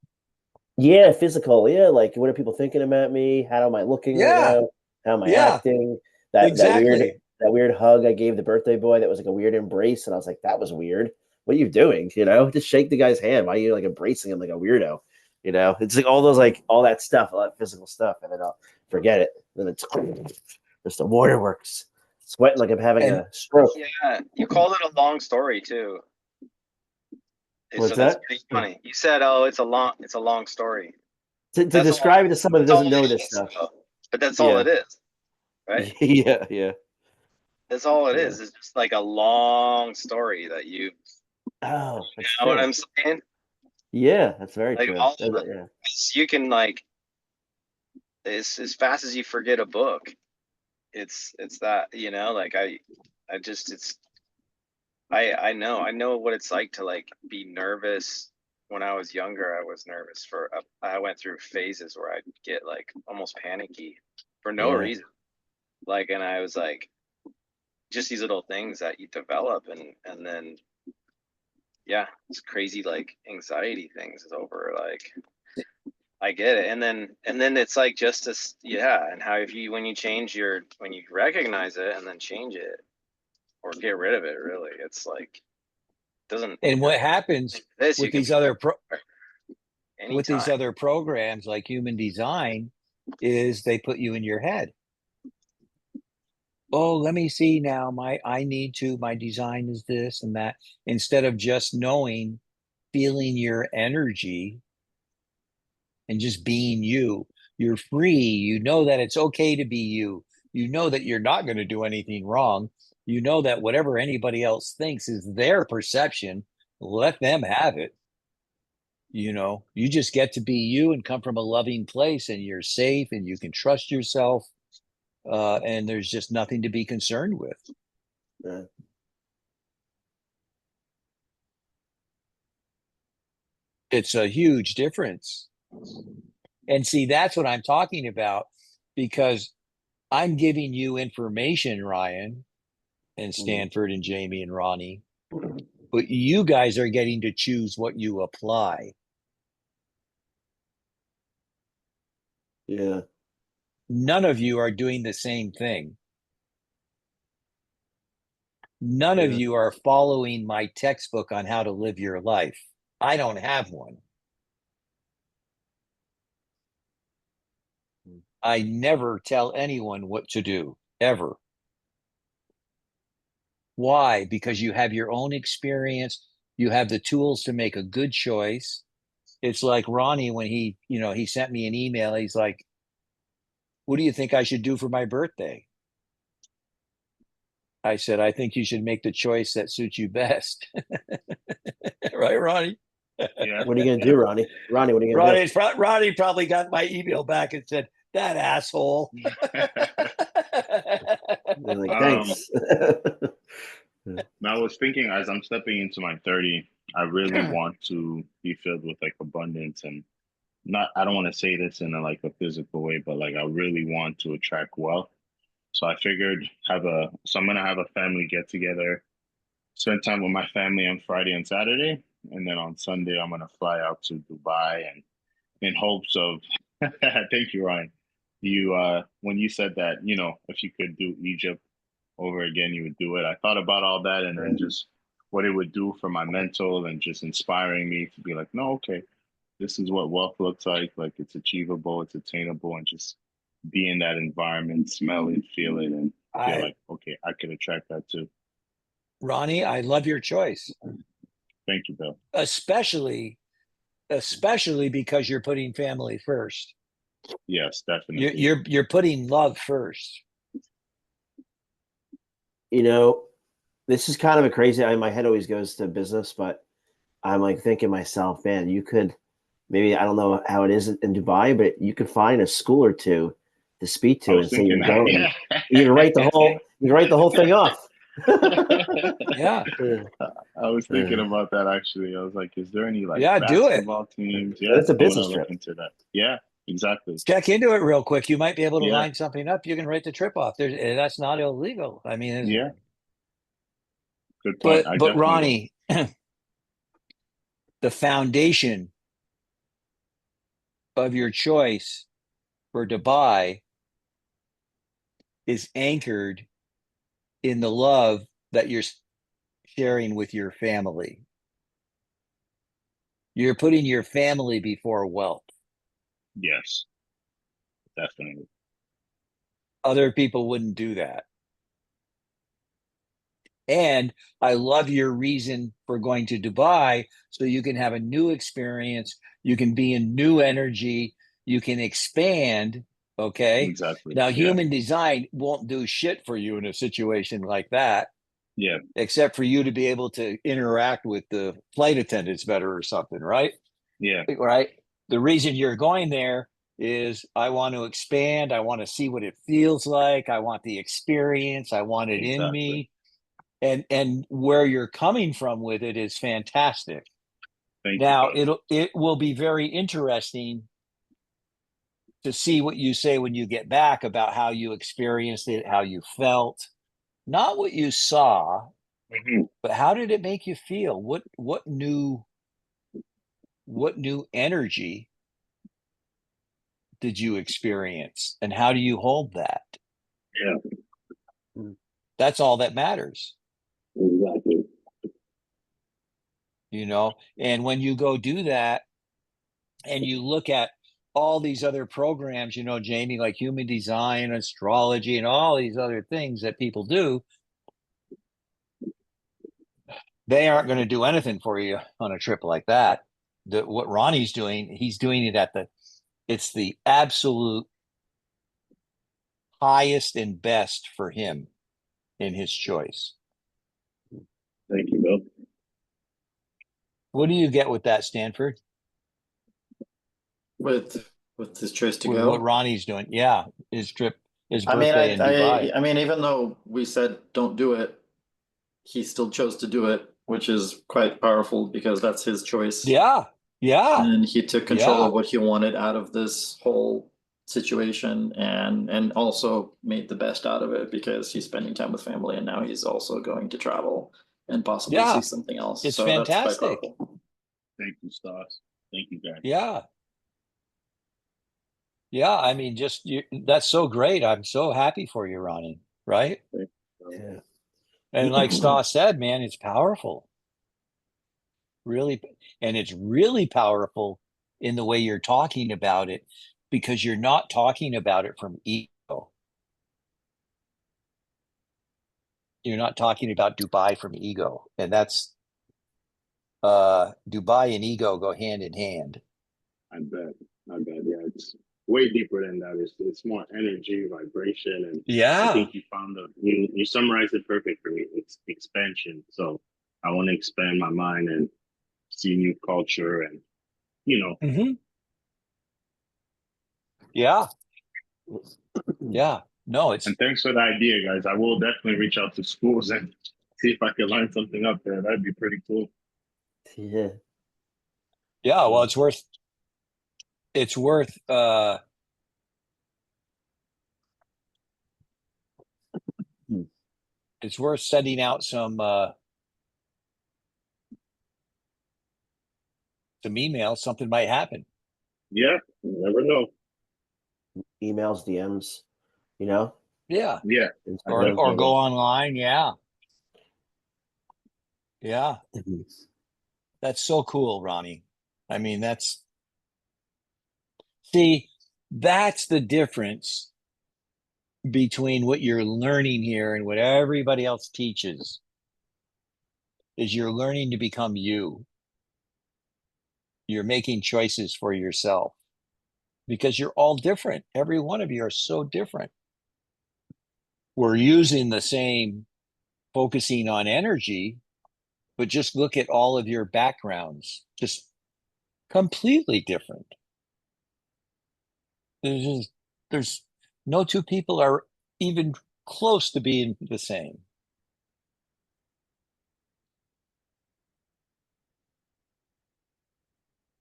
Yeah, physical. Yeah, like what are people thinking about me? How am I looking right Yeah. now? How am I Yeah. acting? Exactly. That weird hug I gave the birthday boy that was like a weird embrace, and I was like, that was weird. What are you doing? You know, just shake the guy's hand. Why are you like embracing him like a weirdo? You know, it's like all those like all that stuff, all that physical stuff, and then I'll forget it. Then it's just the waterworks, sweating like I'm having And a stroke. Yeah, you called it a long story too. What's So that's that? pretty funny. You said, "Oh, it's a long story." To That's all. describe it to someone that That's all doesn't know it this is, stuff. though. But that's all Yeah, it is, right? yeah, yeah, That's all it yeah. is. It's just like a long story that you Oh, that's know what true. I'm saying? Yeah, that's very Like true. all Yeah. you can like as fast as you forget a book. It's that like I just it's I know what it's like to like be nervous. When I was younger, I was nervous I went through phases where I'd get like almost panicky for no Yeah. reason. Like, and I was like, just these little things that you develop, and then yeah, it's crazy like anxiety things is over. Like, I get it, and then it's like just this, yeah, and how if you when you recognize it and then change it or get rid of it, really, it's like doesn't what happens this you with can these be other with these anytime. other programs like human design is they put you in your head. Oh, let me see now. My design is this and that. Instead of just knowing, feeling your energy and just being you. You're free. You know that it's okay to be you. You know that you're not going to do anything wrong. You know that whatever anybody else thinks is their perception. Let them have it. You just get to be you and come from a loving place, and you're safe and you can trust yourself. And there's just nothing to be concerned with. Yeah. It's a huge difference. And see, that's what I'm talking about because I'm giving you information, Ryan and Stanford and Jamie and Ronnie, but you guys are getting to choose what you apply. Yeah. None of you are doing the same thing. None of Yeah. you are following my textbook on how to live your life. I don't have one. I never tell anyone what to do, ever. Why? Because you have your own experience. You have the tools to make a good choice. It's like Ronnie when he sent me an email. He's like, "What do you think I should do for my birthday?" I said, "I think you should make the choice that suits you best." Right, Ronnie? Yeah. What are you gonna do, Ronnie? Ronnie, what are you gonna do? Ronnie probably got my email back and said, "That asshole." They're like, um, thanks. I was thinking as I'm stepping into my 30, I really want to be filled with like abundance and not, I don't want to say this in like a physical way, but like I really want to attract wealth. So I figured so I'm gonna have a family get together, spend time with my family on Friday and Saturday, and then on Sunday I'm gonna fly out to Dubai and in hopes of thank you, Ryan. You when you said that, if you could do Egypt over again, you would do it. I thought about all that and then just what it would do for my mental and just inspiring me to be like, no, okay, this is what wealth looks like. Like it's achievable, it's attainable, and just be in that environment, smell it, feel it, and feel I like, okay, I could attract that too. Ronnie, I love your choice, Thank you, Bill. especially because you're putting family first. Yes, You're definitely. you're, you're putting love first. You know, this is kind of a crazy. My head always goes to business, but I'm like thinking myself, man, maybe I don't know how it is in Dubai, but you could find a school or two to speak I to was and say you're thinking that. going. Yeah. You can write the whole thing off. Yeah. Yeah. I was thinking about that actually. I was like, is there any like Yeah, do it. basketball teams? Yeah, It's a I want to business look trip. into that. Yeah, exactly. Check into it real quick. You might be able to Yeah, line something up. You can write the trip off. That's not illegal. I mean, yeah, good point. I but definitely will. Ronnie, the foundation of your choice for Dubai is anchored in the love that you're sharing with your family. You're putting your family before wealth. Yes, definitely. Other people wouldn't do that. And I love your reason for going to Dubai so you can have a new experience. You can be in new energy. You can expand. Okay. Exactly. Now, Yeah, human design won't do shit for you in a situation like that, yeah, except for you to be able to interact with the flight attendants better or something, right? yeah, Right. The reason you're going there is I want to expand. I want to see what it feels like. I want the experience. I want it in exactly. me. And where you're coming from with it is fantastic. Thank you, Now bud. it will be very interesting to see what you say when you get back about how you experienced it, how you felt, not what you saw, Mhm. but how did it make you feel? What new energy did you experience, and how do you hold that? Yeah, That's all that matters, exactly. you know. And when you go do that, and you look at all these other programs, you know, Jamie, like human design, astrology, and all these other things that people do, they aren't going to do anything for you on a trip like that. What Ronnie's doing, he's doing it it's the absolute highest and best for him in his choice. Thank you, Bill. What do you get with that, Stanford? With his choice to With what go. Ronnie's doing? Yeah, his trip, his I mean, birthday in Dubai. I mean, even though we said don't do it, he still chose to do it, which is quite powerful because that's his choice. Yeah, yeah, And he took control yeah, of what he wanted out of this whole situation and also made the best out of it because he's spending time with family and now he's also going to travel and possibly see yeah. something else. It's So that's quite fantastic. powerful. Thank you, Stars. Thank you, guys. Yeah. Yeah, I mean, that's so great. I'm so happy for you, Ronnie. Right? Thank you. Yeah. And like Stas said, man, it's powerful. Really, and it's really powerful in the way you're talking about it because you're not talking about it from ego. You're not talking about Dubai from ego. And that's Dubai and ego go hand in hand. I bet. I bet. Yeah, it's way deeper than that. It's more energy, vibration, and I Yeah. think you found you summarized it perfect for me. It's expansion. So I want to expand my mind and see new culture, and you know. Hmm. Yeah. Yeah. No, And it's thanks for the idea, guys. I will definitely reach out to schools and see if I can line something up there. That'd be pretty cool. Yeah. yeah, well, it's worth Hmm. it's worth sending out some emails. Something might happen. Yeah, you never know. Emails, DMs, you know, Yeah. Yeah, I Instagram. Or definitely go will. online. Yeah. Yeah. Mhm. That's so cool, Ronnie. I mean, see, that's the difference between what you're learning here and what everybody else teaches is you're learning to become you. You're making choices for yourself because you're all different. Every one of you are so different. We're using the same focusing on energy, but just look at all of your backgrounds. Just Completely different. There's no two people are even close to being the same.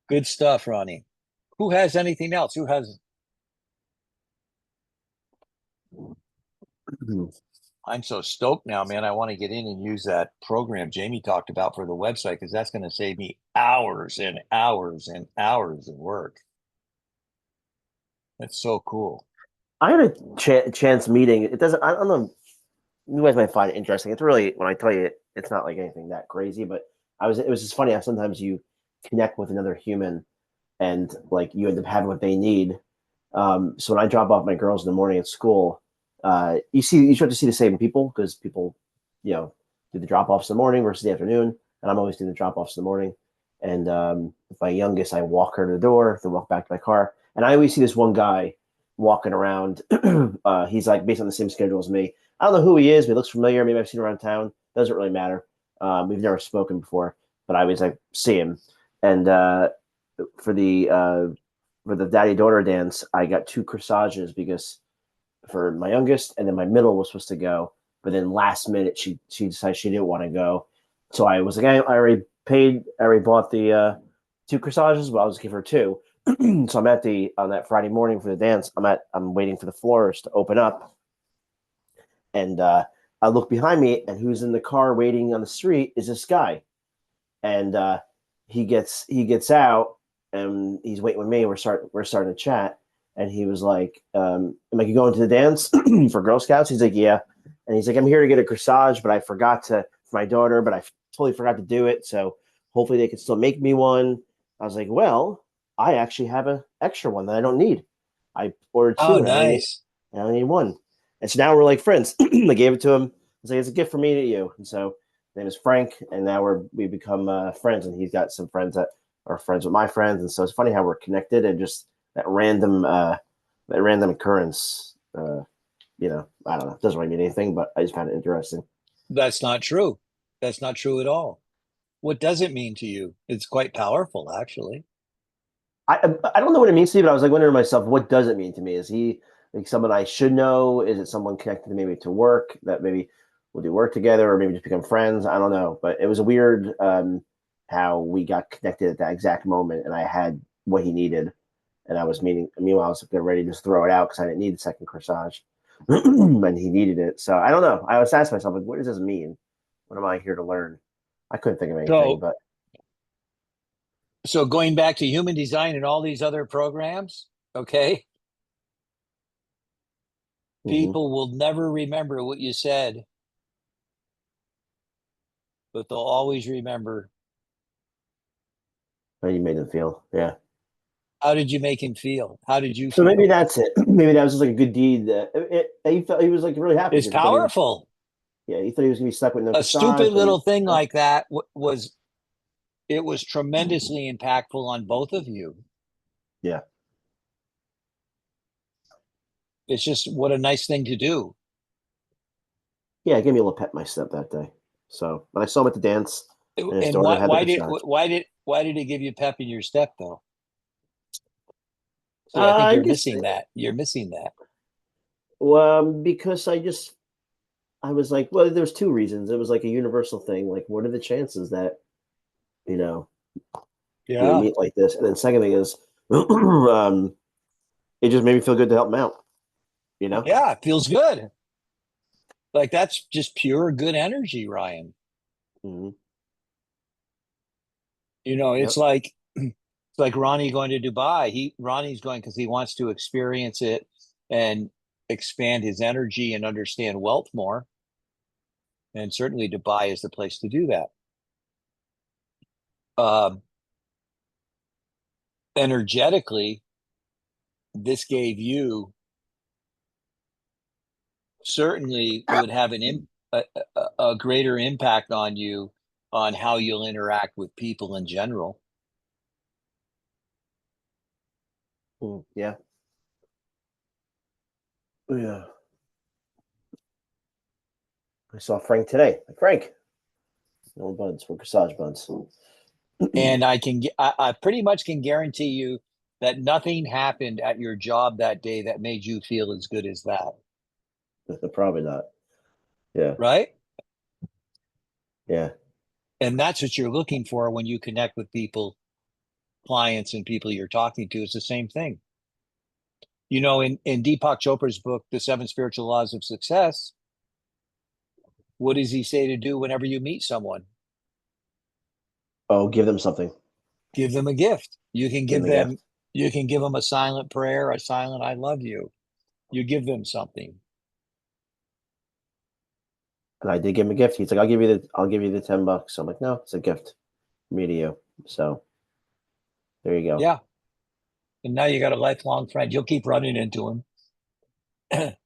Good stuff, Ronnie. Who has anything else? Who has? I'm so stoked now, man. I want to get in and use that program Jamie talked about for the website because that's going to save me hours and hours and hours of work. That's so cool. I had a chance meeting. It doesn't. I don't know. You guys might find it interesting. It's really, when I tell you, it's not like anything that crazy. But it was just funny how sometimes you connect with another human, and like you end up having what they need. So when I drop off my girls in the morning at school, you start to see the same people because people, do the drop offs in the morning versus the afternoon, and I'm always doing the drop offs in the morning. And with my youngest, I walk her to the door, then walk back to my car, and I always see this one guy walking around. He's like based on the same schedule as me. I don't know who he is, but he looks familiar. Maybe I've seen him around town. Doesn't really matter. We've never spoken before, but I always like see him. And for the daddy daughter dance, I got two corsages because for my youngest, and then my middle was supposed to go, but then last minute she decided she didn't want to go, so I was like, I already paid, I already bought the two corsages, but I'll just give her two. So I'm at on that Friday morning for the dance. I'm waiting for the florist to open up, and I look behind me, and who's in the car waiting on the street is this guy, and he gets out, and he's waiting with me. We're starting to chat, and he was like, "Am I going to the dance for Girl Scouts?" He's like, "Yeah," and he's like, "I'm here to get a corsage, but I forgot to for my daughter, but I totally forgot to do it. So hopefully they can still make me one." I was like, "Well, I actually have an extra one that I don't need. I ordered Oh, two, and nice. I only need one." And so now we're like friends. I gave it to him. I was like, "It's a gift from me to you." And so his name is Frank, and now we become friends. And he's got some friends that are friends with my friends, and so it's funny how we're connected and just that random occurrence. I don't know. It doesn't really mean anything, but I just found it interesting. That's not true. That's not true at all. What does it mean to you? It's quite powerful, actually. I don't know what it means to me, but I was like wondering to myself, what does it mean to me? Is he like someone I should know? Is it someone connected maybe to work that maybe we'll do work together, or maybe just become friends? I don't know, but it was a weird how we got connected at that exact moment, and I had what he needed, and I was meaning. Meanwhile, I was getting ready to just throw it out because I didn't need the second corsage, and he needed it. So I don't know. I was asking myself, like, what does this mean? What am I here to learn? I couldn't think of anything, So, but so going back to human design and all these other programs, okay, mm-hmm. people will never remember what you said, but they'll always remember How you made them feel, yeah. how did you make him feel? How did you So maybe feel? that's it. Maybe that was just like a good deed. He felt he was like really happy It's because he thought he was, powerful. yeah, he thought he was gonna be stuck with no A stupid corsage, and little thing like that was it was tremendously impactful on both of you. yeah, It's just what a nice thing to do. yeah, it gave me a little pep in my step that day. So when I saw him at the dance, and his And daughter why had the why did corsage, why did it give you pep in your step though? See, I think I you're just missing that. You're missing that. because I was like, well, there's two reasons. It was like a universal thing. Like, what are the chances that you know we Yeah. meet like this? And then second thing is, it just made me feel good to help him out. You know. Yeah, it feels good. Like that's just pure good energy, Ryan. Mm-hmm. It's Yep. like it's like Ronnie going to Dubai. Ronnie's going because he wants to experience it and expand his energy and understand wealth more. And certainly Dubai is the place to do that. Um, Energetically, this gave you certainly would have a greater impact on you on how you'll interact with people in general. Yeah. Yeah. I saw Frank today. Like, Frank, old buds, we're corsage buds. And I pretty much can guarantee you that nothing happened at your job that day that made you feel as good as that. Probably not. Yeah. Right? Yeah. And that's what you're looking for when you connect with people, clients, and people you're talking to. It's the same thing. You know, in Deepak Chopra's book, The Seven Spiritual Laws of Success, what does he say to do whenever you meet someone? Oh, give them something. Give them a gift. You can Give give them a them, gift. you can give them a silent prayer, a silent I love you. You give them something. And I did give him a gift. He's like, I'll give you the $10. I'm like, no, it's a gift. Me to you. So there you go. Yeah. And now you got a lifelong friend. You'll keep running into him.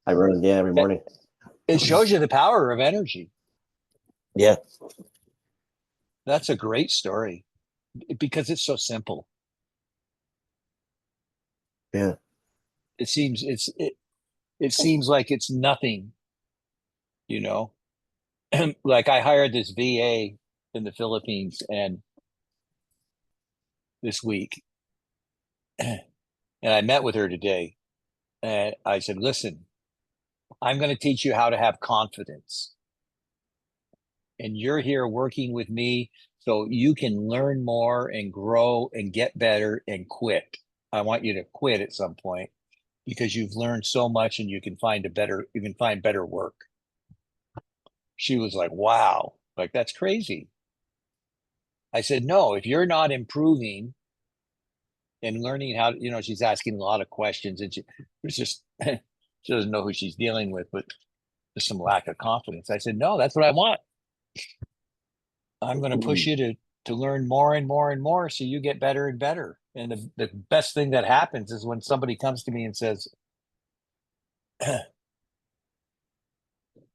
I run it, yeah, every morning. It shows you the power of energy. Yeah. That's a great story because it's so simple. Yeah. It seems it seems like it's nothing, you know. Like I hired this VA in the Philippines and this week, and I met with her today, and I said, "Listen, I'm going to teach you how to have confidence, and you're here working with me so you can learn more and grow and get better and quit. I want you to quit at some point because you've learned so much and you can find better work." She was like, "Wow, like that's crazy." I said, "No, if you're not improving and learning how to, she's asking a lot of questions and it's just, she doesn't know who she's dealing with, but there's some lack of confidence." I said, "No, that's what I want. I'm going to push you to learn more and more and more so you get better and better." And the best thing that happens is when somebody comes to me and says,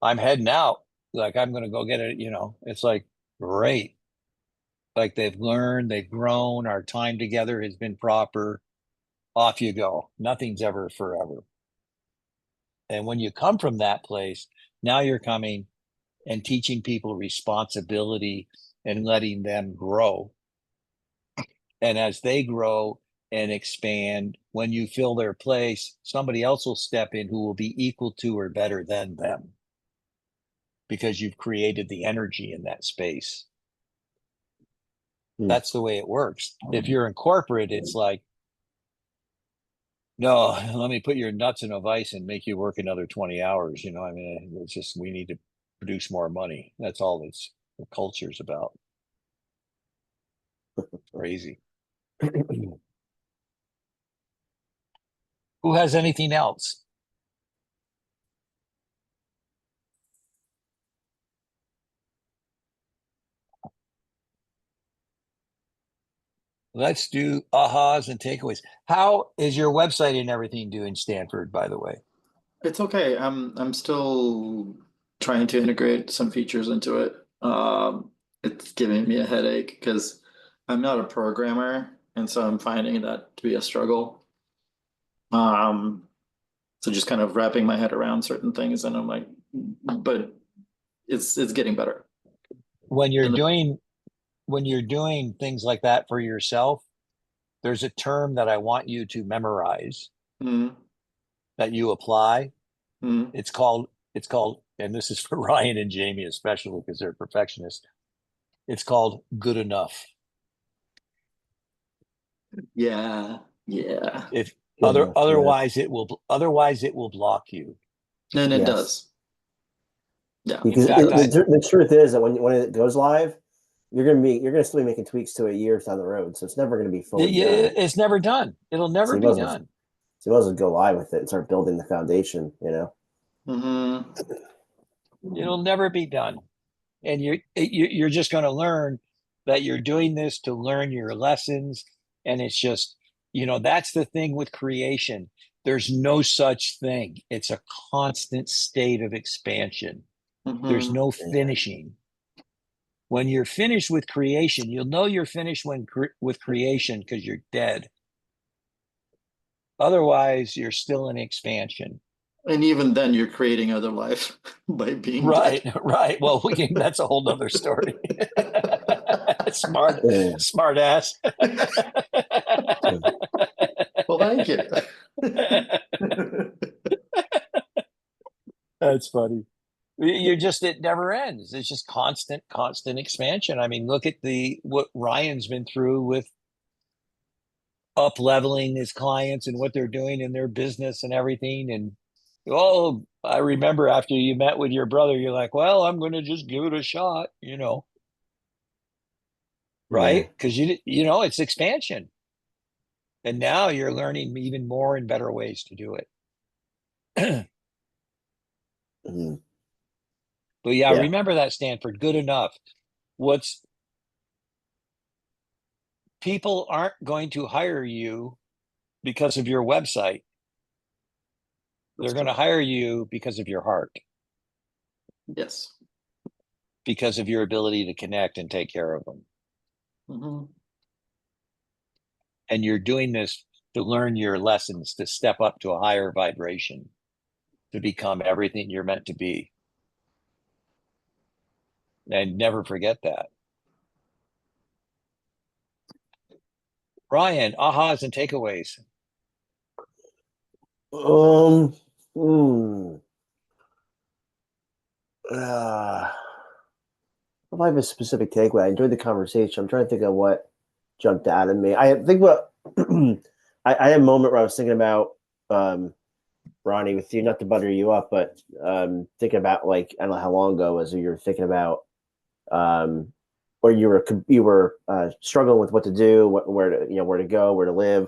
"I'm heading out, like I'm going to go get it," it's like, great. Like they've learned, they've grown, our time together has been proper. Off you go. Nothing's ever forever. And when you come from that place, now you're coming and teaching people responsibility and letting them grow. And as they grow and expand, when you fill their place, somebody else will step in who will be equal to or better than them because you've created the energy in that space. That's the way it works. If you're in corporate, it's like, no, let me put your nuts in a vice and make you work another 20 hours. I mean, it's just, we need to produce more money. That's all the culture's about. Crazy. Who has anything else? Let's do ahas and takeaways. How is your website and everything doing, Stanford, by the way? It's okay. I'm still trying to integrate some features into it. It's giving me a headache because I'm not a programmer, and so I'm finding that to be a struggle. So just kind of wrapping my head around certain things, and I'm like, but it's getting better. When you're And doing things like that for yourself, there's a term that I want you to memorize mm, that you apply. mm, It's called, and this is for Ryan and Jamie especially because they're perfectionists. It's called good enough. yeah, yeah, If Good enough, otherwise it will block you. and it yes. does. Yeah, In Because fact, the truth is that when it goes live, you're gonna still be making tweaks to it years down the road. So it's never gonna be fully done. it's never done. It'll So never you might be as well, done. so you might as well go live with it and start building the foundation. hmm It'll never be done. And you're just going to learn that you're doing this to learn your lessons. And it's just, that's the thing with creation. There's no such thing. It's a constant state of expansion. There's hmm no finishing. When you're finished with creation, you'll know you're finished with creation because you're dead. Otherwise, you're still in expansion. And even then, you're creating other life by being Right, dead. right. Well, that's a whole nother story. Smart ass. Well, thank you. That's funny. It never ends. It's just constant expansion. I mean, look at what Ryan's been through with up leveling his clients and what they're doing in their business and everything. And oh, I remember after you met with your brother, you're like, well, I'm going to just give it a shot, right? Because it's expansion. And now you're learning even more and better ways to do it. But yeah, remember that, Stanford. Good enough. People aren't going to hire you because of your website. They're going to hire you because of your heart. Yes. Because of your ability to connect and take care of them. Mm-hmm. And you're doing this to learn your lessons, to step up to a higher vibration, to become everything you're meant to be. And never forget that. Ryan, ahas and takeaways. If I have a specific takeaway, I enjoyed the conversation. I'm trying to think of what jumped out at me. I think I had a moment where I was thinking about Ronnie, with you, not to butter you up, but thinking about, like, I don't know how long ago it was you were thinking about or you were struggling with what to do, where to go, where to live,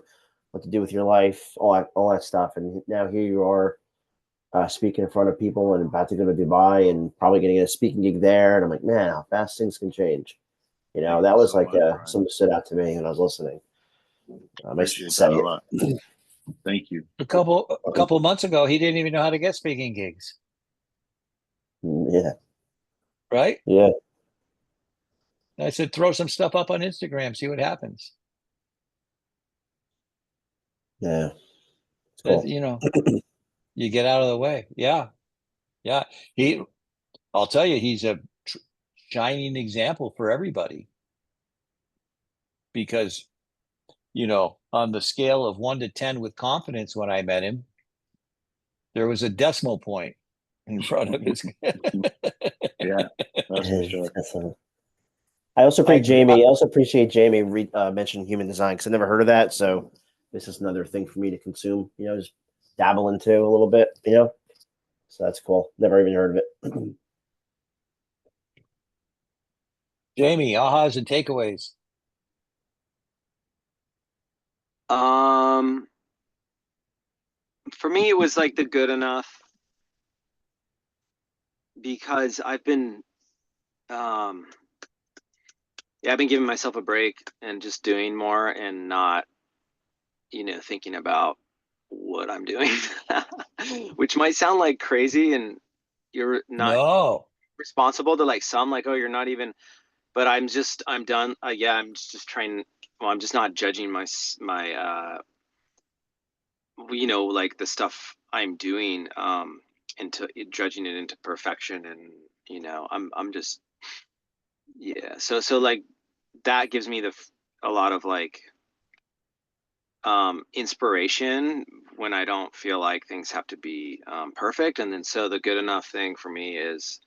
what to do with your life, all that stuff. And now here you are speaking in front of people and about to go to Dubai and probably getting a speaking gig there. And I'm like, man, how fast things can change. That was so like much, Brian. something that stood out to me when I was listening. Appreciate that a lot. Thank you. A couple of months ago, he didn't even know how to get speaking gigs. Yeah. Right? Yeah. I said, throw some stuff up on Instagram, see what happens. Yeah. It's cool. You get out of the way. Yeah. Yeah. I'll tell you, he's a shining example for everybody. Because, on the scale of 1 to 10 with confidence, when I met him, there was a decimal point in front of his. Yeah, that's for sure. I also appreciate Jamie mentioning human design, because I never heard of that. So this is another thing for me to consume, just dabble into a little bit, So that's cool. Never even heard of it. Jamie, ahas and takeaways. For me, it was like the good enough, because I've been giving myself a break and just doing more and not, thinking about what I'm doing, which might sound like crazy, and you're not responsible to, like, some, like, oh, you're not even, but I'm done. I'm just trying. Well, I'm just not judging my like the stuff I'm doing, into judging it into perfection, and I'm just, yeah. So like that gives me a lot of, like, inspiration when I don't feel like things have to be perfect. And then so the good enough thing for me is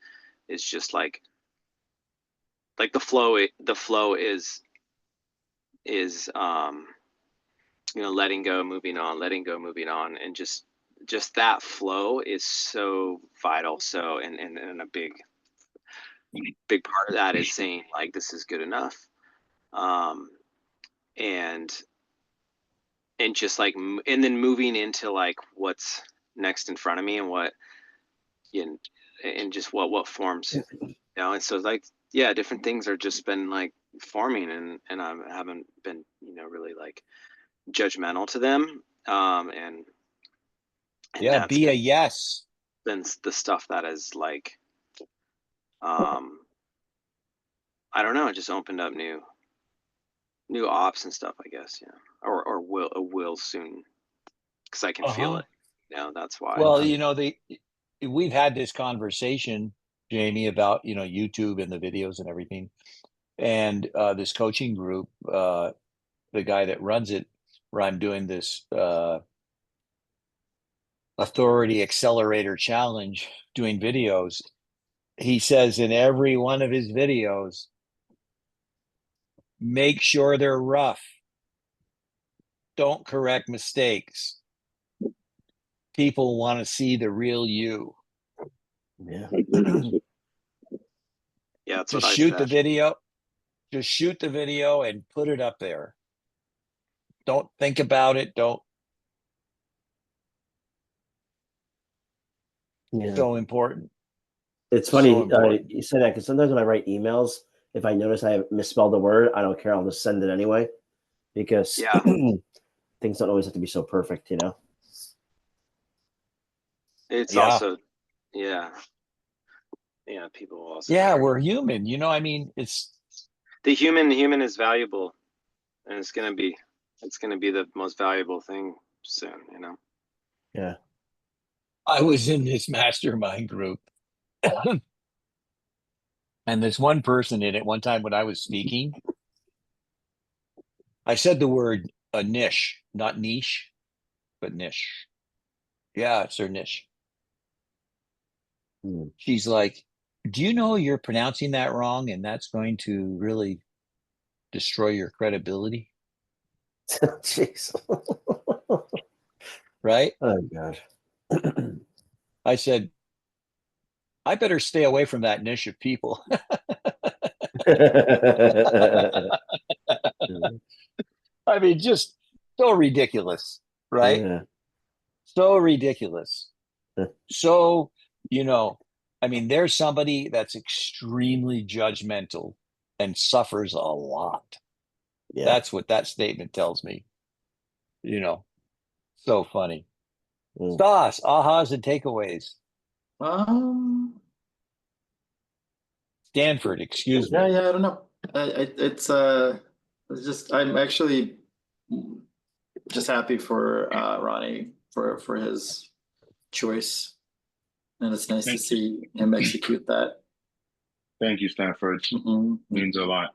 just like the flow. The flow is letting go, moving on, letting go, moving on, and just that flow is so vital. So and a big part of that is saying, like, this is good enough, and just like, and then moving into, like, what's next in front of me, and what and just what forms, and so, like, yeah, different things are just been, like, forming, and I haven't been, really, like, judgmental to them, and yeah, that's be a yes. been the stuff that is, like, I don't know, it just opened up new ops and stuff, I guess. Yeah, or will soon, because I can feel it. That's why. Well, we've had this conversation, Jamie, about YouTube and the videos and everything. And this coaching group, the guy that runs it, where I'm doing this authority accelerator challenge, doing videos, he says in every one of his videos, make sure they're rough. Don't correct mistakes. People want to see the real you. Yeah. Yeah, that's Just what I shoot the said. video. Just shoot the video and put it up there. Don't think about it. Don't. Yeah. So important. It's So funny important. you say that because sometimes when I write emails, if I notice I have misspelled a word, I don't care. I'll just send it anyway because Yeah. things don't always have to be so perfect, you know? It's Yeah. also, yeah. Yeah, people also. Yeah, we're human. You know, I mean, it's The human is valuable, and it's gonna be the most valuable thing soon, you know. Yeah. I was in this mastermind group, and there's one person in it one time when I was speaking. I said the word a niche, not niche, but niche. Yeah, it's her niche. Hmm. She's like, do you know you're pronouncing that wrong and that's going to really destroy your credibility? Jeez. Right? Oh god. I said, I better stay away from that niche of people. I mean, just so ridiculous, right? Yeah. So ridiculous. So, you know, I mean, there's somebody that's extremely judgmental and suffers a lot. Yeah. That's what that statement tells me. You know, so funny. Mm. Stas, ahas and takeaways. Um, Stanford, excuse yeah, me. yeah, I don't know. It's just I'm actually just happy for Ronnie for his choice, and it's nice to Thank you. see him execute that. Thank you, Stanford. Mhm. Means a lot.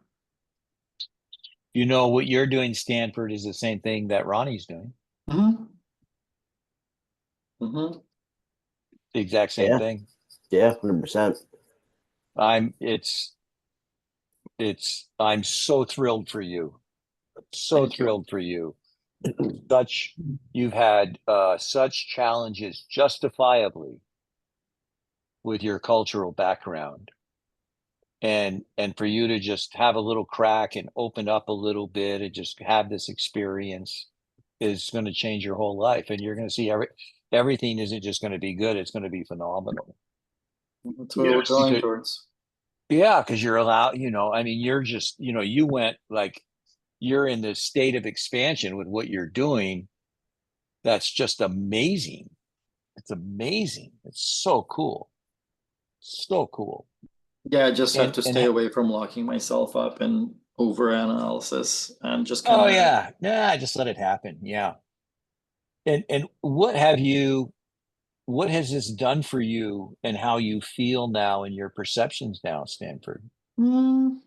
You know what you're doing, Stanford, is the same thing that Ronnie's doing. Mhm. Mhm. The exact same Yeah. thing. Yeah. 100%. I'm I'm so thrilled for you. So Thank you. thrilled for you. Such you've had such challenges justifiably with your cultural background. And for you to just have a little crack and open up a little bit and just have this experience is going to change your whole life. And you're going to see everything isn't just going to be good, it's going to be phenomenal. That's what we're Yes. going towards. Yeah, because you're allowed, I mean, you're just, you went like you're in this state of expansion with what you're doing. That's just amazing. It's amazing. It's so cool. So cool. Yeah, I just have And to and stay away from locking myself up in overanalysis and just kind oh of. yeah, yeah, just let it happen. Yeah. And what has this done for you and how you feel now and your perceptions now, Stanford? Mm,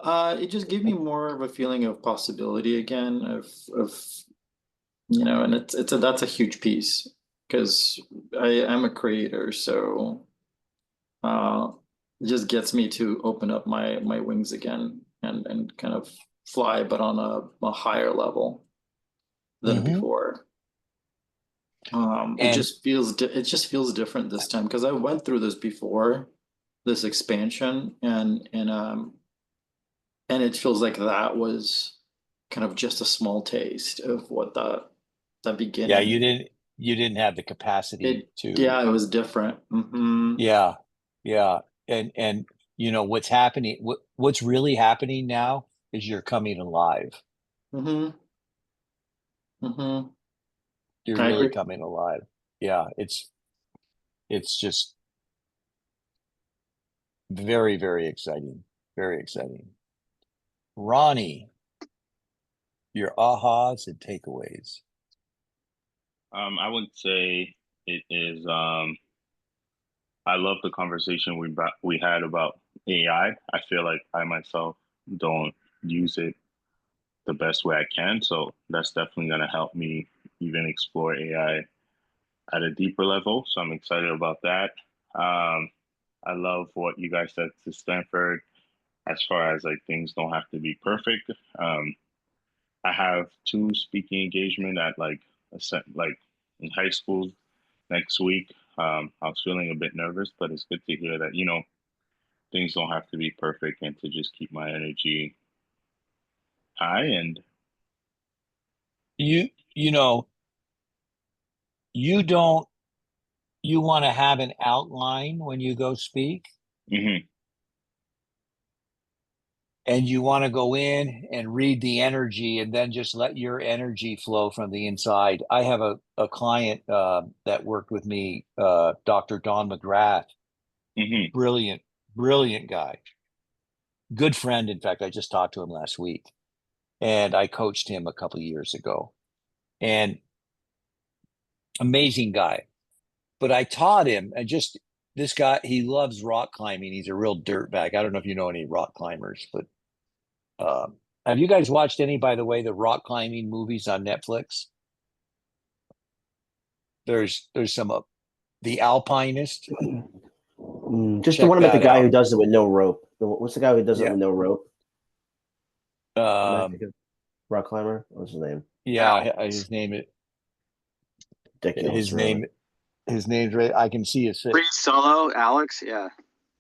it just gave me more of a feeling of possibility again, of and it's that's a huge piece because I'm a creator, so uh, it just gets me to open up my wings again and kind of fly, but on a higher level than Hmm. before. And It just feels different this time because I went through this before, this expansion, and it feels like that was kind of just a small taste of what the yeah, beginning. you didn't have the capacity It to, Yeah, it was different. yeah, yeah. And what's happening, what's really happening now is you're coming alive. Mm-hmm. Mm-hmm. You're I really agree. coming alive. Yeah, it's just very, very exciting. Very exciting. Ronnie, your ahas and takeaways. I would say it is I love the conversation we had about AI. I feel like I myself don't use it the best way I can, so that's definitely going to help me even explore AI at a deeper level. So I'm excited about that. Um, I love what you guys said to Stanford as far as like things don't have to be perfect. I have two speaking engagement at like like in high school next week. I was feeling a bit nervous, but it's good to hear that things don't have to be perfect and to just keep my energy high. And You know, you don't you want to have an outline when you go speak, mhm, and you want to go in and read the energy and then just let your energy flow from the inside. I have a client that worked with me, Dr. Don McGrath, mhm, brilliant, brilliant guy, good friend. In fact, I just talked to him last week, and I coached him a couple of years ago, and amazing guy. But I taught him, and just this guy, he loves rock climbing. He's a real dirtbag. I don't know if you know any rock climbers, but have you guys watched any, by the way, the rock climbing movies on Netflix? There's some The Alpinist. Just the Check one about the that guy who out. does it with no rope. What's the guy who does it Yeah. with no rope? Am I Um, thinking rock climber? What's his name? yeah, Ridiculous, his really. name his name's right. I can see his face. Free Solo, Alex. Yeah.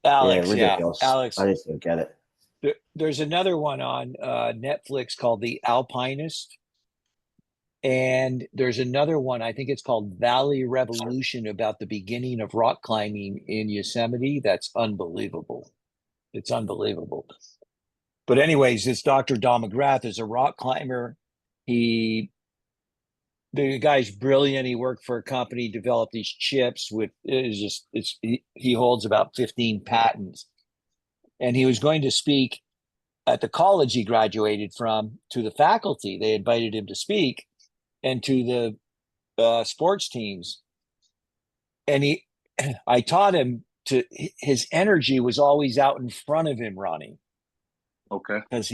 Yeah, Alex, yeah. ridiculous. Alex. I just don't get it. There's another one on Netflix called The Alpinist. And there's another one, I think it's called Valley Revolution, about the beginning of rock climbing in Yosemite. That's unbelievable. It's unbelievable. But anyways, this Dr. Don McGrath is a rock climber. He the guy's brilliant. He worked for a company, developed these chips with he holds about 15 patents. And he was going to speak at the college he graduated from to the faculty. They invited him to speak, and to the sports teams. And I taught him his energy was always out in front of him, Ronnie, okay, because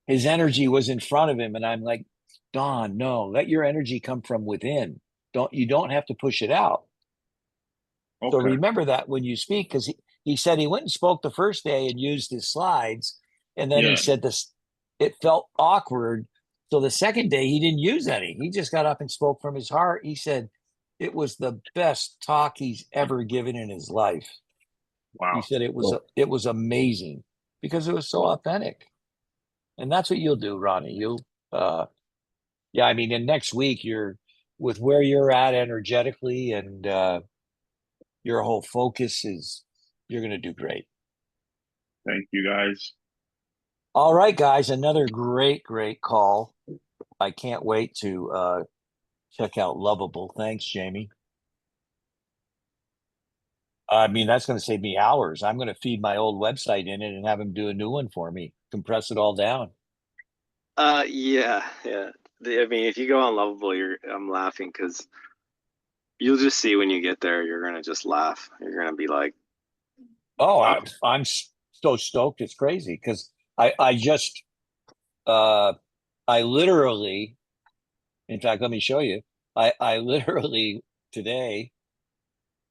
his energy was in front of him. And I'm like, Don, no, let your energy come from within. You don't have to push it out. So okay, remember that when you speak, because he said he went and spoke the first day and used his slides. And then he yeah, said it felt awkward. So the second day he didn't use any. He just got up and spoke from his heart. He said it was the best talk he's ever given in his life. He wow, said Cool. it was amazing because it was so authentic. And that's what you'll do, Ronnie. Yeah, I mean, and next week you're with where you're at energetically, and your whole focus is you're going to do great. thank you guys. All right, guys, another great, great call. I can't wait to check out Lovable. Thanks, Jamie. I mean, that's going to save me hours. I'm going to feed my old website in it and have him do a new one for me, compress it all down. Yeah, yeah. I mean, if you go on Lovable, I'm laughing because you'll just see when you get there, you're gonna just laugh. You're gonna be like, Oh, wow. I'm so stoked. It's crazy because I just uh I literally, in fact, let me show you. I literally today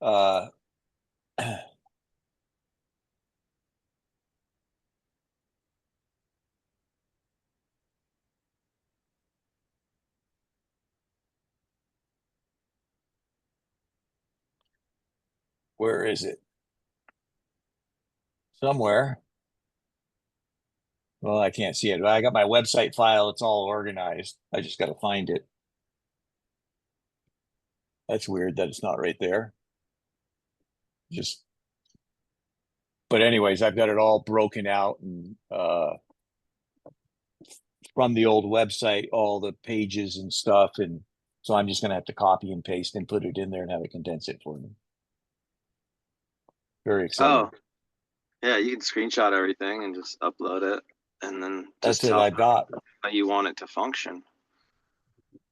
uh where is it? Somewhere. Well, I can't see it. I got my website file. It's all organized. I just got to find it. That's weird that it's not right there. Just, but anyways, I've got it all broken out and from the old website, all the pages and stuff. And so I'm just going to have to copy and paste and put it in there and have it condense it for me. Very excited. Oh, yeah, you can screenshot everything and just upload it, and then just That's it. tell I've got. how you want it to function,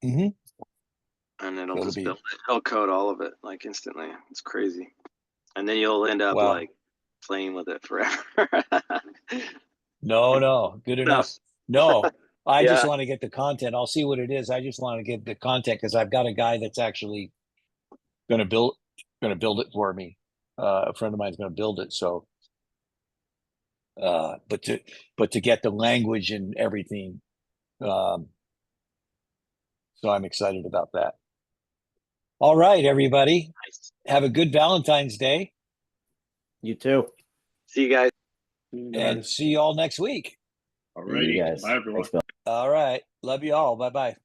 Mm-hmm. and it'll It'll just be build it. It'll code all of it like instantly. It's crazy. And then you'll end up Wow. like playing with it forever. No, good enough. No, I just Yeah. want to get the content. I'll see what it is. I just want to get the content because I've got a guy that's actually going to build it for me. A friend of mine's going to build it. So, but to get the language and everything, so I'm excited about that. All right, everybody, Nice. have a good Valentine's Day, You too. See you guys. and see you all next week. See you Alrighty. guys. Bye, everyone. Thanks, Bill. All right, love you all. Bye bye.